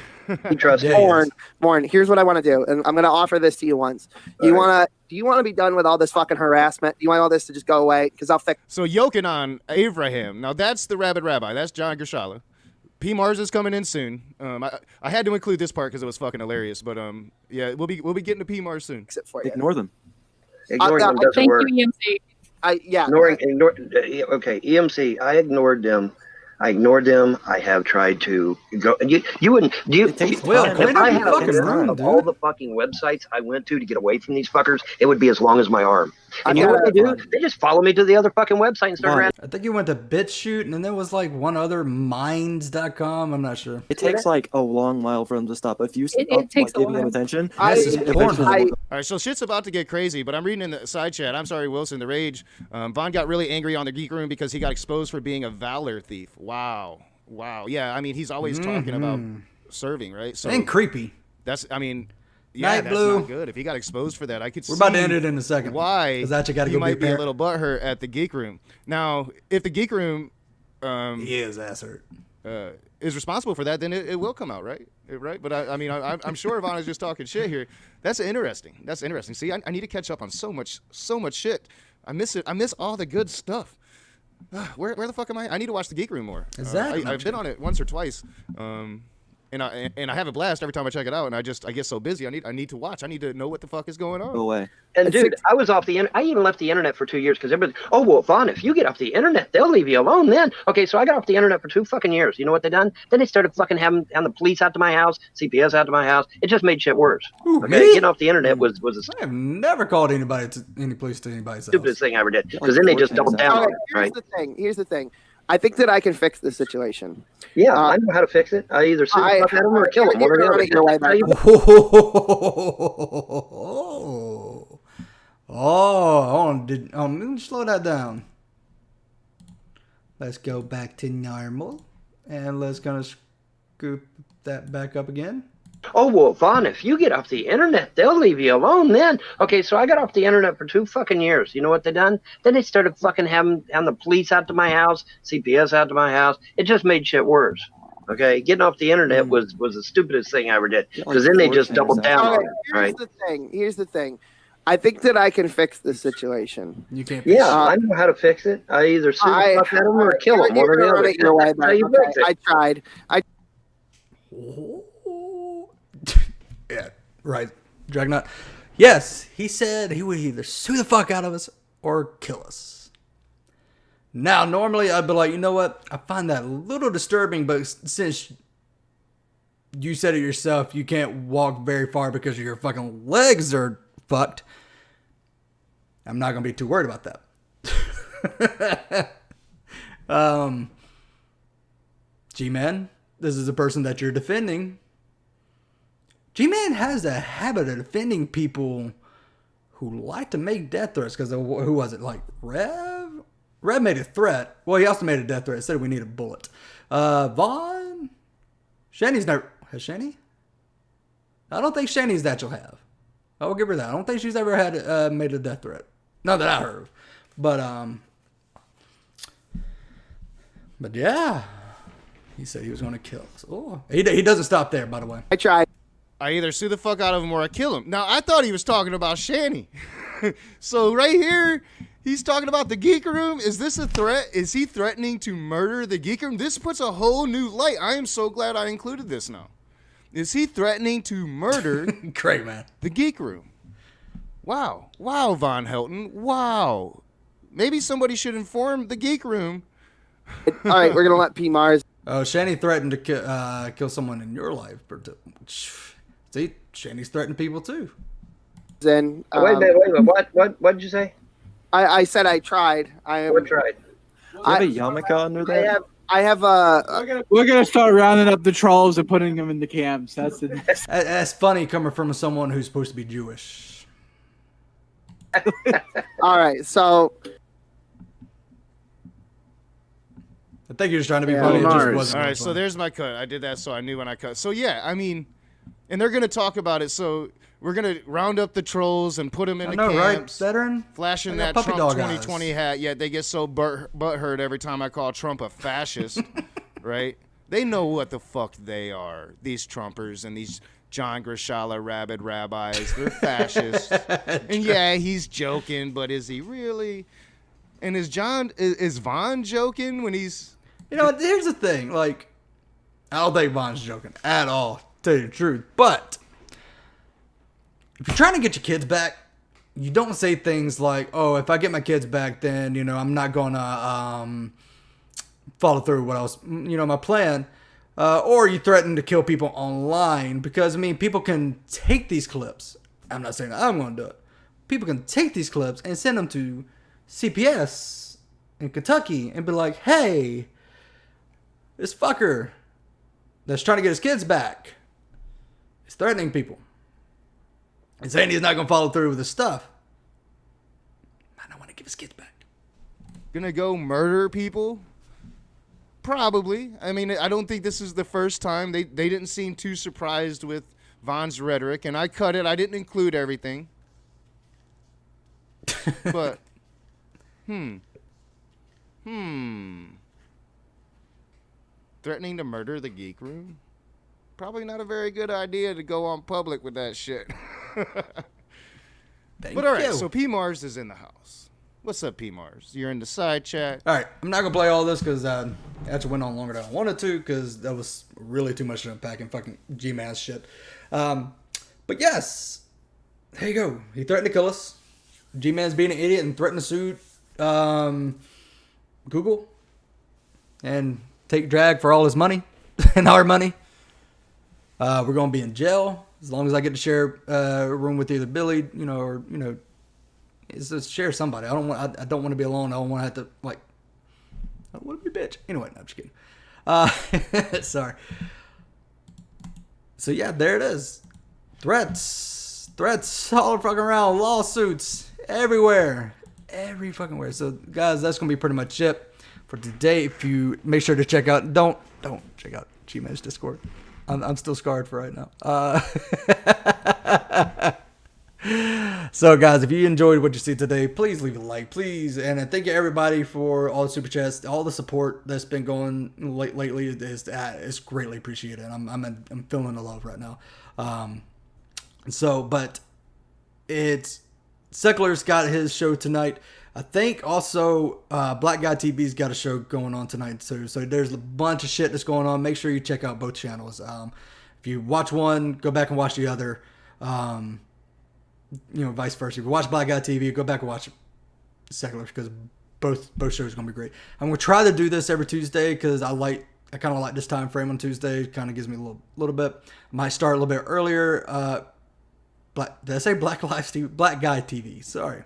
Morn, here's what I want to do, and I'm going to offer this to you once. Do you want to be done with all this fucking harassment? Do you want all this to just go away? Because I'll fix. So Yochanan Abraham, now that's the Rabid Rabbi. That's John Gershala. P. Mars is coming in soon. I had to include this part because it was fucking hilarious, but yeah, we'll be getting to P. Mars soon. Ignore them. Ignoring them doesn't work. Thank you, EMC. Okay, EMC. I ignored them. I have tried to go. You wouldn't. Do you? If I had a list of all the fucking websites I went to get away from these fuckers, it would be as long as my arm. And you know what they do? They just follow me to the other fucking website and start around. I think you went to BitChute, and then there was like one other minds.com. I'm not sure. It takes like a long while for them to stop. If you stop giving them attention, All right, so shit's about to get crazy, but I'm reading in the side chat. I'm sorry, Wilson, the Rage. Vaughn got really angry on the Geek Room because he got exposed for being a Valor thief. Wow. Yeah, I mean, he's always talking about serving, right? So and creepy. That's, I mean, yeah, that's not good. If he got exposed for that, I could see. We're about to end it in a second. Why? Because actually got to he go might be a little butthurt at the Geek Room. Now, if the Geek Room he is ass hurt. Is responsible for that, then it will come out, right? Right? But I mean, I'm sure Ivana is just talking shit here. That's interesting. See, I need to catch up on so much shit. I miss it. I miss all the good stuff. Where the fuck am I? I need to watch the Geek Room more. Exactly. I've been on it once or twice, and I have a blast every time I check it out. And I get so busy. I need to watch. I need to know what the fuck is going on. Go away. And dude, I was off the internet. I even left the internet for 2 years because everybody. Oh well, Vaughn, if you get off the internet, they'll leave you alone. Then okay, so I got off the internet for 2 fucking years. You know what they done? Then they started fucking having the police out to my house, CPS out to my house. It just made shit worse. Ooh, okay, getting off the internet was I have never called any police to anybody's house. Stupidest thing I ever did. Because then they just doubled down on it. Right. Here's the thing. I think that I can fix this situation. Yeah, I know how to fix it. I either sue the fuck out of them or kill them. One or the other. Let me slow that down. Let's go back to normal, and let's gonna scoop that back up again. Oh well, Vaughn, if you get off the internet, they'll leave you alone. Then okay, so I got off the internet for 2 fucking years. You know what they done? Then they started fucking having the police out to my house, CPS out to my house. It just made shit worse. Okay, getting off the internet was the stupidest thing I ever did because then they just doubled down on it. Right. Here's the thing. I think that I can fix this situation. You can't. I know how to fix it. I either sue the fuck out of them or kill them. One or the other. I tried. Yeah, right. Dragnauct. Yes, he said he would either sue the fuck out of us or kill us. Now, normally I'd be like, you know what? I find that a little disturbing, but since you said it yourself, you can't walk very far because your fucking legs are fucked. I'm not going to be too worried about that. G-Man, this is a person that you're defending. G-Man has a habit of defending people who like to make death threats. Because who was it? Like Rev? Rev made a threat. Well, he also made a death threat. He said we need a bullet. Vaughn? Shani's never... Has Shani? I don't think Shani's that you'll have. I will give her that. I don't think she's ever had made a death threat. Not that I heard of. But yeah. He said he was going to kill us. Oh, he doesn't stop there, by the way. I tried. I either sue the fuck out of him or I kill him. Now, I thought he was talking about Shani. So right here, he's talking about the Geek Room. Is this a threat? Is he threatening to murder the Geek Room? This puts a whole new light. I am so glad I included this now. Is he threatening to murder Great, man. the Geek Room? Wow. Wow, Von Helton. Wow. Maybe somebody should inform the Geek Room. All right, we're going to let P. Mars. Oh, Shani threatened to kill someone in your life. See, Shani's threatened people too. Then wait a minute. What did you say? I said I tried. What tried? you have a yarmulke under there? I have We're gonna start rounding up the trolls and putting them in the camps. That's funny coming from someone who's supposed to be Jewish. All right, so I think you're just trying to be funny. It just wasn't. All right, so there's my cut. I did that so I knew when I cut. So yeah, I mean, and they're gonna talk about it. So we're gonna round up the trolls and put them in the camps. Right, veteran? Flashing that Trump 2020 hat. Yet they get so butthurt every time I call Trump a fascist, right? They know what the fuck they are. These Trumpers and these John Grishala rabid rabbis. They're fascists. And yeah, he's joking, but is he really? And is Vaughn joking when he's? You know, here's the thing. Like, I don't think Vaughn's joking at all. To tell you the truth, but if you're trying to get your kids back, you don't say things like, "Oh, if I get my kids back, then I'm not gonna follow through with what else, my plan." Or you threaten to kill people online because people can take these clips. I'm not saying that I'm going to do it. People can take these clips and send them to CPS in Kentucky and be like, "Hey, this fucker that's trying to get his kids back is threatening people and saying he's not going to follow through with his stuff. I don't want to give his kids back." Gonna go murder people? Probably. I mean, I don't think this is the first time. They didn't seem too surprised with Vaughn's rhetoric, and I cut it. I didn't include everything. But, threatening to murder the Geek Room? Probably not a very good idea to go on public with that shit. But all right, so P. Mars is in the house. What's up, P. Mars? You're in the side chat. All right, I'm not going to play all this because I actually went on longer than I wanted to because that was really too much to unpack and fucking G-Man's shit. But yes, there you go. He threatened to kill us. G-Man's being an idiot and threatened to sue Google and take drag for all his money and our money. We're going to be in jail as long as I get to share a room with either Billy, or is to share somebody. I don't want to be alone. I don't want to have to I don't want to be a bitch. Anyway, no, I'm just kidding. Sorry. So yeah, there it is. Threats all fucking around. Lawsuits everywhere, every fucking where. So guys, that's gonna be pretty much it for today. If you make sure to check out, don't check out G-Man's Discord. I'm still scarred for right now. So guys, if you enjoyed what you see today, please leave a like, please. And thank you everybody for all the super chats, all the support that's been going lately is greatly appreciated. I'm feeling the love right now. But it's Secular's got his show tonight. I think also Black Guy TV's got a show going on tonight too. So there's a bunch of shit that's going on. Make sure you check out both channels. If you watch one, go back and watch the other. Vice versa. If you watch Black Guy TV, go back and watch Secular because both shows are gonna be great. I'm gonna try to do this every Tuesday because I kind of like this time frame on Tuesday. Kind of gives me a little bit. I might start a little bit earlier. Did I say Black Guy TV? Sorry.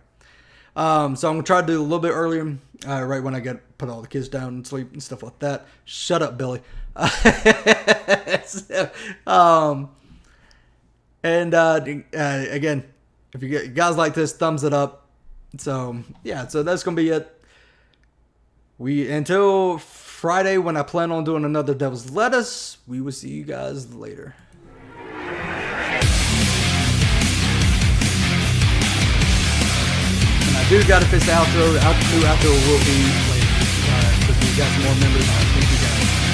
So I'm gonna try to do a little bit earlier, right when I put all the kids down and sleep and stuff like that. Shut up, Billy. Again, if you guys like this, thumbs it up. So yeah, so that's gonna be it. Until Friday when I plan on doing another Devil's Lettuce. We will see you guys later. I do got to fix the outro. The new outro will be later. Because we got some more members. Thank you guys.